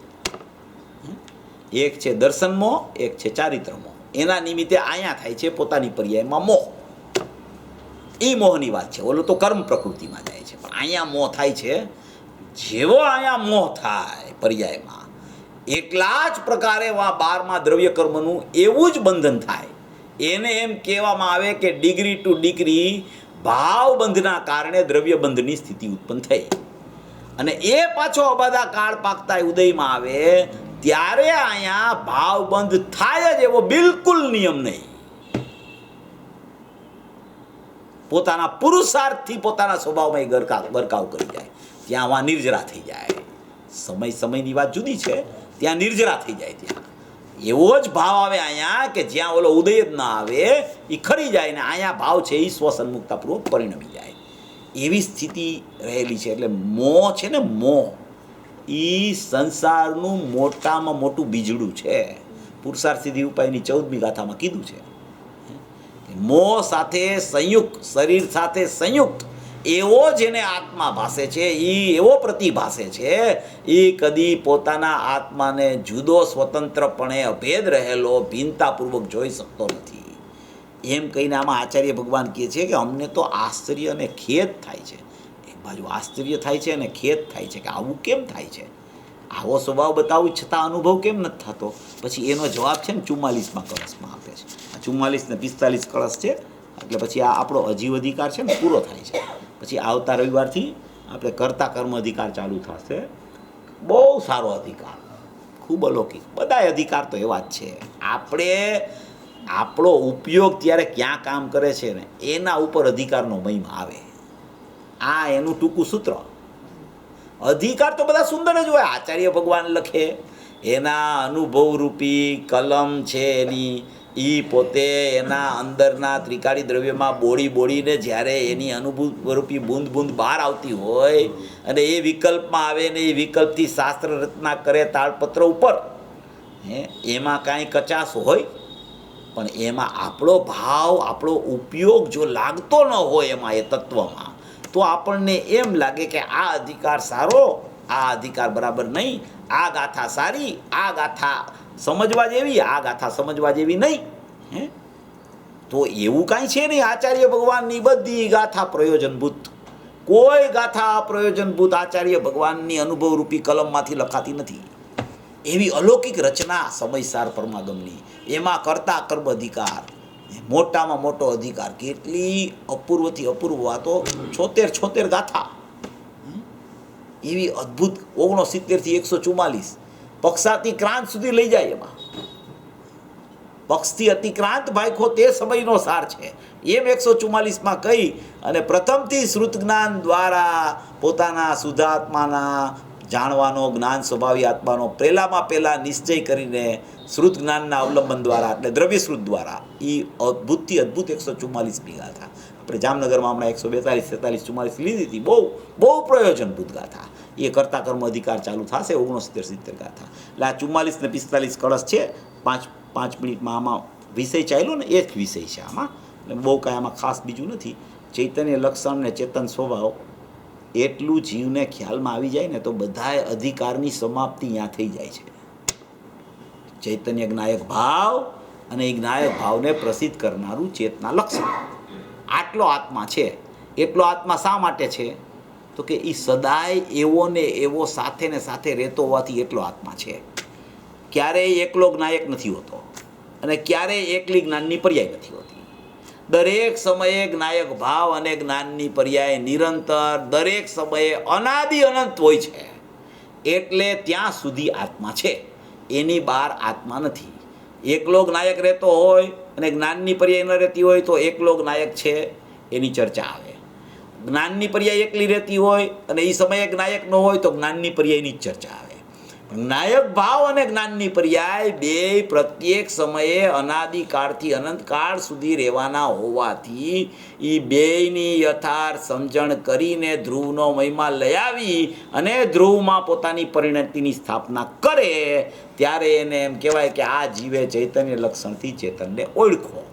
એક છે દર્શન મોહ, એક છે ચારિત્ર મોહ. એના નિમિત્તે અહીંયા થાય છે પોતાની પર્યાયમાં મોહ. એ મોહની વાત છે. ઓલો તો કર્મ પ્રકૃતિમાં જાય છે, પણ અહીંયા મોહ થાય છે. જેવો અહીંયા મોહ થાય પર્યાયમાં, એટલા જ પ્રકારે 12મા દ્રવ્ય કર્મનું એવું જ બંધન થાય. એને એમ કહેવામાં આવે કે ડિગ્રી ટુ ડિગ્રી ભાવબંધના કારણે દ્રવ્યબંધની સ્થિતિ ઉત્પન્ન થઈ, અને એ પાછો અબાધા કાળ પાકતા ઉદયમાં આવે ત્યારે અહીંયા ભાવબંધ થાય જ એવો બિલકુલ નિયમ નહીં. પોતાના પુરુષાર્થથી પોતાના સ્વભાવમાં એ ગરકાવ કરી જાય, ત્યાં વા નિર્જરા થઈ જાય. સમયની વાત જુદી છે, ત્યાં નિર્જરા થઈ જાય. ત્યાં એવો જ ભાવ આવે અહીંયા કે જ્યાં ઓલો ઉદય જ ના આવે, એ ખરી જાય, ને અહીંયા ભાવ છે એ સ્વસન્મુક્તાપૂર્વક પરિણમી જાય. એવી સ્થિતિ રહેલી છે. એટલે મોહ છે ને, મોહ એ સંસારનું મોટામાં મોટું બીજડું છે. પુરુષાર્થ સિદ્ધિ ઉપાયની 14મી ગાથામાં કીધું છે. મોહ સાથે સંયુક્ત, શરીર સાથે સંયુક્ત એવો જેને આત્મા ભાસે છે, એ એવો પ્રતિભાસે છે, એ કદી પોતાના આત્માને જુદો સ્વતંત્રપણે અભેદ રહેલો ભિન્નતાપૂર્વક જોઈ શકતો નથી. એમ કહીને આમાં આચાર્ય ભગવાન કહે છે કે અમને તો આશ્ચર્ય અને ખેદ થાય છે. એક બાજુ આશ્ચર્ય થાય છે અને ખેદ થાય છે કે આવું કેમ થાય છે. આવો સ્વભાવ બતાવું છતાં અનુભવ કેમ નથી થતો? પછી એનો જવાબ છે ને 44માં કળશમાં આપે છે. 44 ને 45 કળશ છે, એટલે પછી આ આપણો અજીવ અધિકાર છે ને પૂરો થાય છે. પછી આવતા રવિવારથી આપણે કરતા કર્મ અધિકાર ચાલુ થશે. બહુ સારો અધિકાર, ખૂબ અલૌકિક. બધા અધિકાર તો એવા જ છે. આપણે આપણો ઉપયોગ ત્યારે ક્યાં કામ કરે છે ને એના ઉપર અધિકારનો મહિમા આવે. આ એનું ટૂંકું સૂત્ર. અધિકાર તો બધા સુંદર જ હોય. આચાર્ય ભગવાન લખે એના અનુભવરૂપી કલમ છે એની, એ પોતે એના અંદરના ત્રિકાળી દ્રવ્યમાં બોળીને જ્યારે એની અનુભવરૂપી બૂંદ બૂંદ બહાર આવતી હોય અને એ વિકલ્પમાં આવે ને એ વિકલ્પથી શાસ્ત્ર રચના કરે તાળપત્ર ઉપર, એમાં કાંઈ કચાશ હોય પણ એમાં આપણો ભાવ, આપણો ઉપયોગ જો લાગતો ન હોય એમાં, એ તત્વમાં, તો આપણને એમ લાગે કે આ અધિકાર સારો, આ અધિકાર બરાબર નહીં, આ ગાથા સારી, આ ગાથા સમજવા જેવી, આ ગાથા સમજવા જેવી નહીં. તો એવું કાંઈ છે નહીં. આચાર્ય ભગવાનની બધી ગાથા પ્રયોજનભૂત. કોઈ ગાથા અપ્રયોજનભૂત આચાર્ય ભગવાનની અનુભવરૂપી કલમમાંથી લખાતી નથી. એવી અલૌકિક રચના સમયસાર પરમાગમની. એમાં કરતા કર્મ અધિકાર, મોટામાં મોટો અધિકાર. કેટલી અપૂર્વથી અપૂર્વ વાતો, 76 ગાથા એવી અદ્ભુત. 69 થી 144 પક્ષાતી ક્રાંત સુધી લઈ જાય. એમાં પક્ષથી અતિક્રાંત ભાઈખો તે સમયનો સાર છે એમ 144માં કહી અને પ્રથમથી શ્રુત જ્ઞાન દ્વારા પોતાના શુદ્ધાત્માના જાણવાનો, જ્ઞાન સ્વભાવી આત્માનો પહેલાં નિશ્ચય કરીને શ્રુત જ્ઞાનના અવલંબન દ્વારા, એટલે દ્રવ્યશ્રુત દ્વારા, એ અદ્ભુતથી અદ્ભુત 144મી ગાથા આપણે જામનગરમાં હમણાં 142, 43, 44 લીધી હતી. બહુ પ્રયોજનભૂત ગાથા. એ કરતા કર્મ અધિકાર ચાલુ થશે 69, 70 ગાથા. એટલે આ 44 ને 45 કળશ છે. 5 મિનિટમાં આમાં વિષય ચાલ્યો ને એ જ વિષય છે આમાં. એટલે બહુ કાંઈ આમાં ખાસ બીજું નથી. ચૈતન્ય લક્ષણ ને ચેતન સ્વભાવ એટલું જીવને ખ્યાલમાં આવી જાય ને તો બધાય અધિકારની સમાપ્તિ ત્યાં થઈ જાય છે. ચૈતન્ય જ્ઞાયક ભાવ અને એ જ્ઞાયક ભાવને પ્રસિદ્ધ કરનારું ચેતના લક્ષણ. આટલો આત્મા છે. એટલો આત્મા શા માટે છે? તો કે એ સદાય એવો ને એવો સાથે ને સાથે રહેતો હોવાથી એટલો આત્મા છે. ક્યારેય એકલો જ્ઞાયક નથી હોતો અને ક્યારેય એકલી જ્ઞાનની પર્યાય નથી હોતી. દરેક સમયે જ્ઞાયક ભાવ અને જ્ઞાનની પર્યાય નિરંતર દરેક સમયે અનાદિ અનંત હોય છે. એટલે ત્યાં સુધી આત્મા છે, એની બહાર આત્મા નથી. એકલો જ્ઞાયક રહેતો હોય અને જ્ઞાનની પર્યાય ન રહેતી હોય તો એકલો જ્ઞાયક છે એની ચર્ચા આવે. જ્ઞાનની પર્યાય એકલી રહેતી હોય અને એ સમયે જ્ઞાયક ન હોય તો જ્ઞાનની પર્યાયની જ ચર્ચા આવે. જ્ઞાયક ભાવ અને જ્ઞાનની પર્યાય બે પ્રત્યેક સમયે અનાદિકાળથી અનંતકાળ સુધી રહેવાના હોવાથી એ બેયની યથાર્થ સમજણ કરીને ધ્રુવનો મહિમા લઈ આવી અને ધ્રુવમાં પોતાની પરિણતિની સ્થાપના કરે ત્યારે એને એમ કહેવાય કે આ જીવે ચૈતન્ય લક્ષણથી ચેતનને ઓળખો.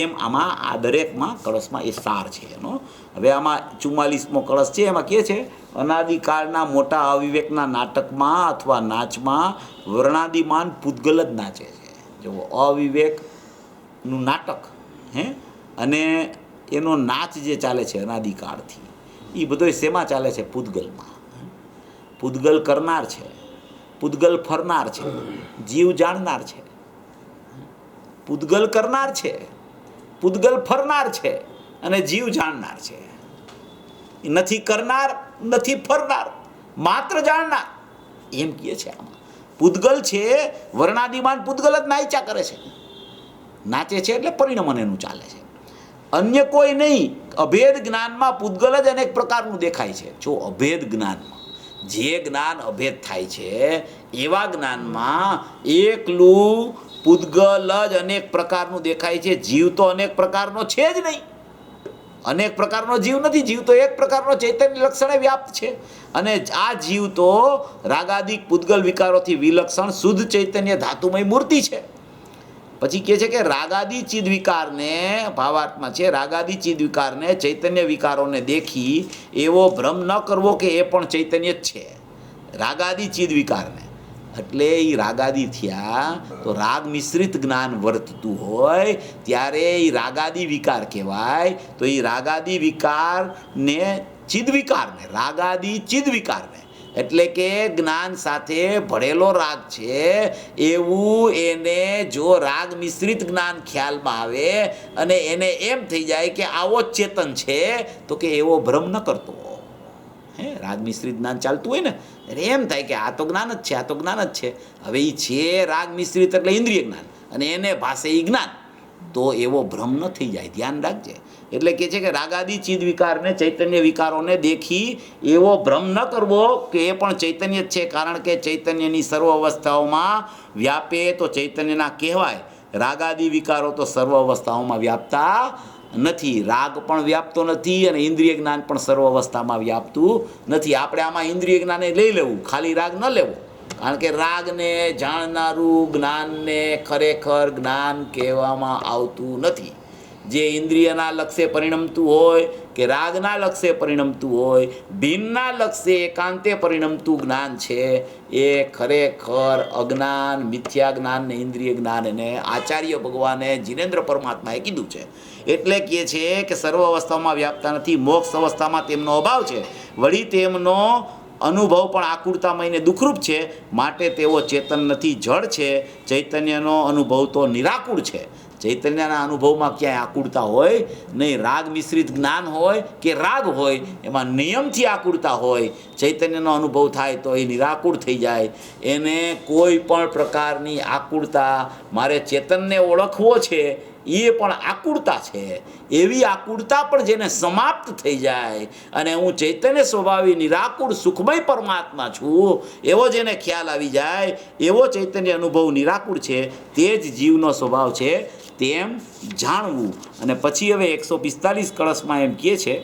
એમ આમાં આ દરેકમાં કળશમાં એ સાર છે એનો. હવે આમાં 44મો કળશ છે. એમાં કહે છે અનાદિકાળના મોટા અવિવેકના નાટકમાં અથવા નાચમાં વર્ણાદિમાન પૂતગલ જ નાચે છે. જો અવિવેકનું નાટક અને એનો નાચ જે ચાલે છે અનાદિકાળથી, એ બધો શેમાં ચાલે છે? પૂતગલમાં. પૂતગલ કરનાર છે, પૂતગલ ફરનાર છે, જીવ જાણનાર છે. પૂતગલ કરનાર છે, પૂતગલ ફરનાર છે અને જીવ જાણનાર છે. નથી કરનાર, નથી ફરનાર, માત્ર જાણનાર એમ કહે છે. આમાં પૂતગલ છે, વર્ણાદિમાન પૂતગલ જ નાચ્યા કરે છે. નાચે છે એટલે પરિણમન એનું ચાલે છે, અન્ય કોઈ નહીં. અભેદ જ્ઞાનમાં પૂતગલ જ અનેક પ્રકારનું દેખાય છે. જો અભેદ જ્ઞાનમાં જે જ્ઞાન અભેદ થાય છે એવા જ્ઞાનમાં એકલું પૂતગલ જ અનેક પ્રકારનું દેખાય છે. જીવ તો અનેક પ્રકારનો છે જ નહીં. અનેક પ્રકારનો જીવ નથી. જીવ તો એક પ્રકારનો ચૈતન્ય લક્ષણે વ્યાપ્ત છે. અને આ જીવ તો રાગાદિક પૂતગલ વિકારોથી વિલક્ષણ શુદ્ધ ચૈતન્ય ધાતુમય મૂર્તિ છે. પછી કહે છે કે રાગાદિ ચિદ વિકારને, ભાવાર્થમાં છે, રાગાદિ ચિદ વિકારને ચૈતન્ય વિકારોને દેખી એવો ભ્રમ ન કરવો કે એ પણ ચૈતન્ય જ છે. રાગાદિ ચિદ વિકારને એટલે એ રાગાદી થયા તો રાગ મિશ્રિત જ્ઞાન વર્તતું હોય ત્યારે એ રાગાદી વિકાર કહેવાય. તો એ રાગાદી વિકારને ચિદ વિકારને, રાગાદી ચિદ વિકારને એટલે કે જ્ઞાન સાથે ભળેલો રાગ છે એવું એને જો રાગ મિશ્રિત જ્ઞાન ખ્યાલમાં આવે અને એને એમ થઈ જાય કે આવો જ ચેતન છે, તો કે એવો ભ્રમ ન કરતો. રાગ મિશ્રિત જ્ઞાન ચાલતું હોય ને એટલે એમ થાય કે આ તો જ્ઞાન જ છે, આ તો જ્ઞાન જ છે. હવે એ છે રાગ મિશ્રિત એટલે ઇન્દ્રિય જ્ઞાન અને એને ભાષે એ જ્ઞાન, તો એવો ભ્રમ ન થઈ જાય. ધ્યાન રાખજે. એટલે કે છે કે રાગાદી ચિદ વિકારને ચૈતન્ય વિકારોને દેખી એવો ભ્રમ ન કરવો કે એ પણ ચૈતન્ય જ છે, કારણ કે ચૈતન્યની સર્વ અવસ્થાઓમાં વ્યાપે તો ચૈતન્યના કહેવાય. રાગાદી વિકારો તો સર્વ અવસ્થાઓમાં વ્યાપતા નથી. રાગ પણ વ્યાપતો નથી અને ઇન્દ્રિય જ્ઞાન પણ સર્વ અવસ્થામાં વ્યાપતું નથી. આપણે આમાં ઇન્દ્રિય જ્ઞાને લઈ લેવું, ખાલી રાગ ન લેવો, કારણ કે રાગને જાણનારું જ્ઞાનને ખરેખર જ્ઞાન કહેવામાં આવતું નથી. જે ઇન્દ્રિયના લક્ષ્ય પરિણમતું હોય કે રાગના લક્ષ્ય પરિણમતું હોય, ભિન્નના લક્ષ્ય એકાંતે પરિણમતું જ્ઞાન છે, એ ખરેખર અજ્ઞાન, મિથ્યા જ્ઞાન ને ઇન્દ્રિય જ્ઞાન એને આચાર્ય ભગવાને જીનેન્દ્ર પરમાત્માએ કીધું છે. એટલે કહે છે કે સર્વ અવસ્થામાં વ્યાપતા નથી, મોક્ષ અવસ્થામાં તેમનો અભાવ છે, વળી તેમનો અનુભવ પણ આકુરતામયને દુઃખરૂપ છે, માટે તેઓ ચેતન નથી, જળ છે. ચૈતન્યનો અનુભવ તો નિરાકુળ છે. ચૈતન્યના અનુભવમાં ક્યાંય આકુરતા હોય નહીં. રાગ મિશ્રિત જ્ઞાન હોય કે રાગ હોય એમાં નિયમથી આકુરતા હોય. ચૈતન્યનો અનુભવ થાય તો એ નિરાકુળ થઈ જાય. એને કોઈ પણ પ્રકારની આકુરતા, મારે ચેતનને ઓળખવો છે એ પણ આકુરતા છે, એવી આકુરતા પણ જેને સમાપ્ત થઈ જાય અને હું ચૈતન્ય સ્વભાવી નિરાકુળ સુખમય પરમાત્મા છું એવો જેને ખ્યાલ આવી જાય, એવો ચૈતન્ય અનુભવ નિરાકુળ છે, તે જ જીવનો સ્વભાવ છે તેમ જાણવું. અને પછી હવે 145 કળશમાં એમ કહે છે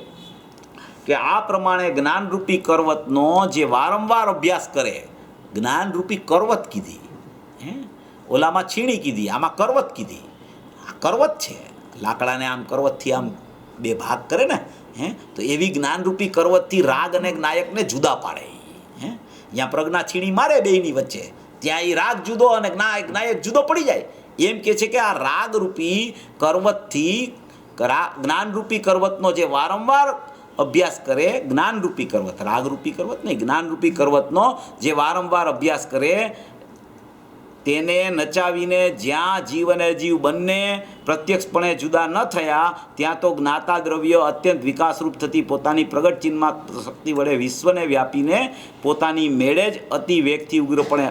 કે આ પ્રમાણે જ્ઞાનરૂપી કરવતનો જે વારંવાર અભ્યાસ કરે, જ્ઞાનરૂપી કરવત કીધી, ઓલામાં છીણી કીધી, આમાં કરવત કીધી. કરવત છે, લાકડાને આમ કરવતથી આમ બે ભાગ કરે ને, તો એવી જ્ઞાનરૂપી કરવતથી રાગ અને નાયકને જુદા પાડે. જ્યાં પ્રજ્ઞા છીણી મારે બેયની વચ્ચે, ત્યાં એ રાગ જુદો અને નાયક જુદો પડી જાય. એમ કે છે કે આ રાગરૂપી કરવતથી જ્ઞાનરૂપી કરવતનો જે વારંવાર અભ્યાસ કરે, જ્ઞાનરૂપી કરવત, રાગરૂપી કરવત નહીં, જ્ઞાનરૂપી કરવતનો જે વારંવાર અભ્યાસ કરે, તેને નચાવીને જ્યાં જીવ અને અજીવ બંને પ્રત્યક્ષપણે જુદા ન થયા, ત્યાં તો જ્ઞાતા દ્રવ્ય અત્યંત વિકાસરૂપ થતી પોતાની પ્રગટ ચિન્માત્ર શક્તિ વડે વિશ્વને વ્યાપીને પોતાની મેળે જ અતિ વેગથી ઉગ્રપણે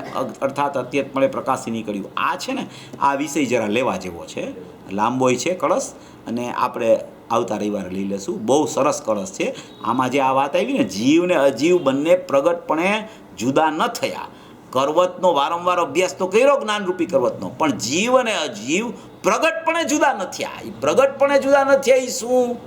અર્થાત અત્યંતપણે પ્રકાશી નીકળ્યું. આ છે ને, આ વિષય જરા લેવા જેવો છે, લાંબોય છે કળશ, અને આપણે આવતા રવિવારે લઈ લેશું. બહુ સરસ કળશ છે. આમાં જે આ વાત આવી ને, જીવ ને અજીવ બંને પ્રગટપણે જુદા ન થયા. કરવતનો વારંવાર અભ્યાસ તો કર્યો જ્ઞાનરૂપી કરવતનો, પણ જીવ અને અજીવ પ્રગટપણે જુદા ન થયા. એ પ્રગટપણે જુદા ન થયા એ શું,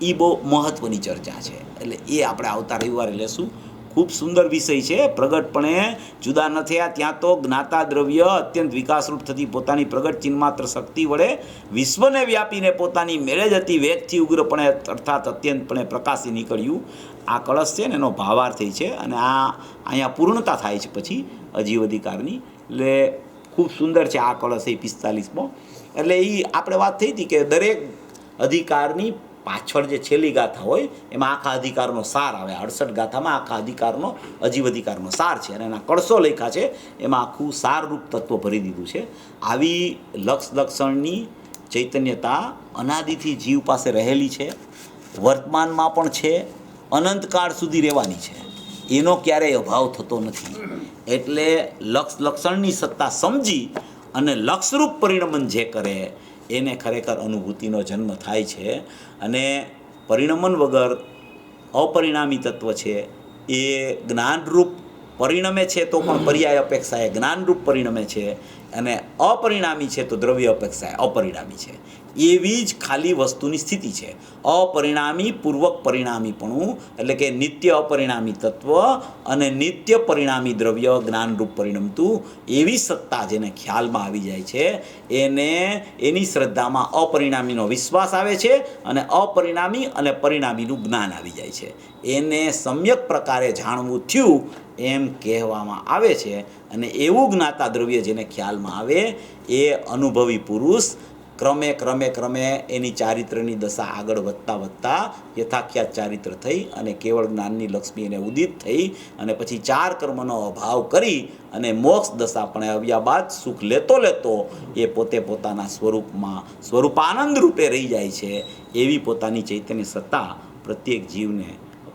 એ બહુ મહત્વની ચર્ચા છે. એટલે એ આપણે આવતા રવિવારે લેશું. ખૂબ સુંદર વિષય છે. પ્રગટપણે જુદા ન થયા, ત્યાં તો જ્ઞાતા દ્રવ્ય અત્યંત વિકાસરૂપ થતી પોતાની પ્રગટ ચિન્માત્ર શક્તિ વડે વિશ્વને વ્યાપીને પોતાની મેળે જ અતિ વેગથી ઉગ્રપણે અર્થાત અત્યંતપણે પ્રકાશી નીકળ્યું. આ કળશ છે ને એનો ભાવાર્થ છે, અને આ અહીંયા પૂર્ણતા થાય છે પછી અજીવ અધિકારની. એટલે ખૂબ સુંદર છે આ કળશ એ 45મો. એટલે એ આપણે વાત થઈ હતી કે દરેક અધિકારની પાછળ જે છેલ્લી ગાથા હોય એમાં આખા અધિકારનો સાર આવે. 68 ગાથામાં આખા અધિકારનો, અજીવ અધિકારનો સાર છે, અને એના કળશો લખ્યા છે, એમાં આખું સારરૂપ તત્વ ભરી દીધું છે. આવી લક્ષણની ચૈતન્યતા અનાદિથી જીવ પાસે રહેલી છે, વર્તમાનમાં પણ છે, અનંતકાળ સુધી રહેવાની છે, એનો ક્યારેય અભાવ થતો નથી. એટલે લક્ષણની સત્તા સમજી અને લક્ષરૂપ પરિણમન જે કરે એને ખરેખર અનુભૂતિનો જન્મ થાય છે. અને પરિણમન વગર અપરિણામી તત્વ છે એ જ્ઞાનરૂપ પરિણમે છે તો પણ પર્યાય અપેક્ષાએ જ્ઞાનરૂપ પરિણમે છે, અને અપરિણામી છે તો દ્રવ્ય અપેક્ષાએ અપરિણામી છે. એવી જ ખાલી વસ્તુની સ્થિતિ છે. અપરિણામી પૂર્વક પરિણામીપણું, એટલે કે નિત્ય અપરિણામી તત્વ અને નિત્ય પરિણામી દ્રવ્ય જ્ઞાનરૂપ પરિણમતું, એવી સત્તા જેને ખ્યાલમાં આવી જાય છે એને એની શ્રદ્ધામાં અપરિણામીનો વિશ્વાસ આવે છે, અને અપરિણામી અને પરિણામીનું જ્ઞાન આવી જાય છે. એને સમ્યક પ્રકારે જાણવું થયું એમ કહેવામાં આવે છે. અને એવું જ્ઞાતા દ્રવ્ય જેને ખ્યાલમાં આવે એ અનુભવી પુરુષ ક્રમે ક્રમે ક્રમે એની ચારિત્રની દશા આગળ વધતા વધતા યથાખ્યાત ચારિત્ર થઈ અને કેવળ જ્ઞાનની લક્ષ્મી એને ઉદિત થઈ અને પછી 4 કર્મનો અભાવ કરી અને મોક્ષ દશા પણ આવ્યા બાદ સુખ લેતો લેતો એ પોતે પોતાના સ્વરૂપમાં સ્વરૂપાનંદ રૂપે રહી જાય છે. એવી પોતાની ચૈતન્ય સત્તા પ્રત્યેક જીવને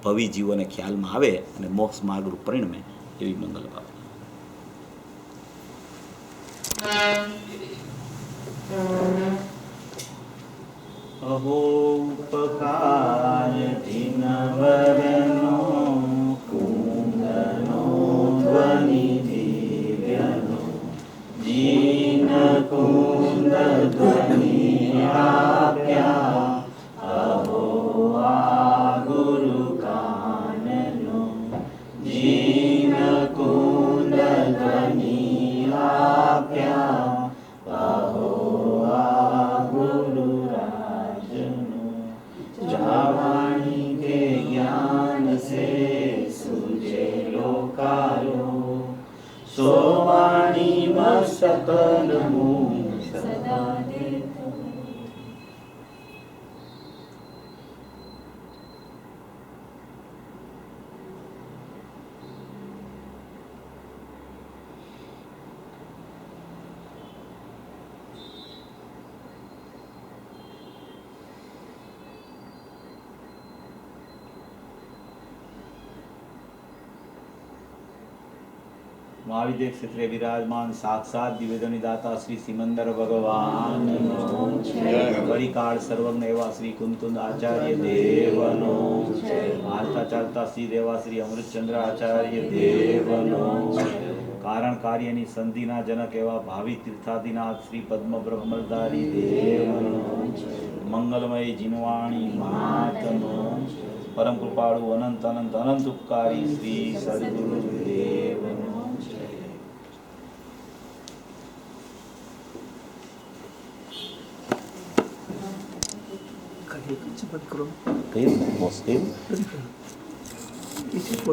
ભવિ જીવોને ખ્યાલમાં આવે અને મોક્ષ માર્ગરૂપ પરિણમે એવી મંગલ ભાવના. અહોપકાર દિનવરનો કુંદનો ધ્વનિ દિવ્યનો જીન કુંદ ધ્વનિ આપ્યા અહો આ ગુરુ કાનનો જીન કુંદ ધ્વનિ આપ્યા અહો આ ગુરુ जावाणी के ज्ञान से सूझे लोकारो सोवाणी सकल मुख सदा देतो. महाविद्य क्षेत्रे विराजमान साक्षात दिव्यधनि दाता श्री सिमंदर भगवान परिकाल सर्वज्ञ एवं श्री कुंतुंद आचार्य देवनो हालता चालता श्री देवा श्री अमृतचंद्र आचार्य देवनो कारण कार्यની સંધિના જનક એવા ભાવિ તીર્થાદિનાથ શ્રી પદ્મ બ્રહ્મધારી દેવનો મંગલમય જીનવાણી મહાત્મનો પરમ કૃપાળુ અનંત અનંત અનંત ઉપકારી શ્રી સદગુરુ દેવનો. કઈ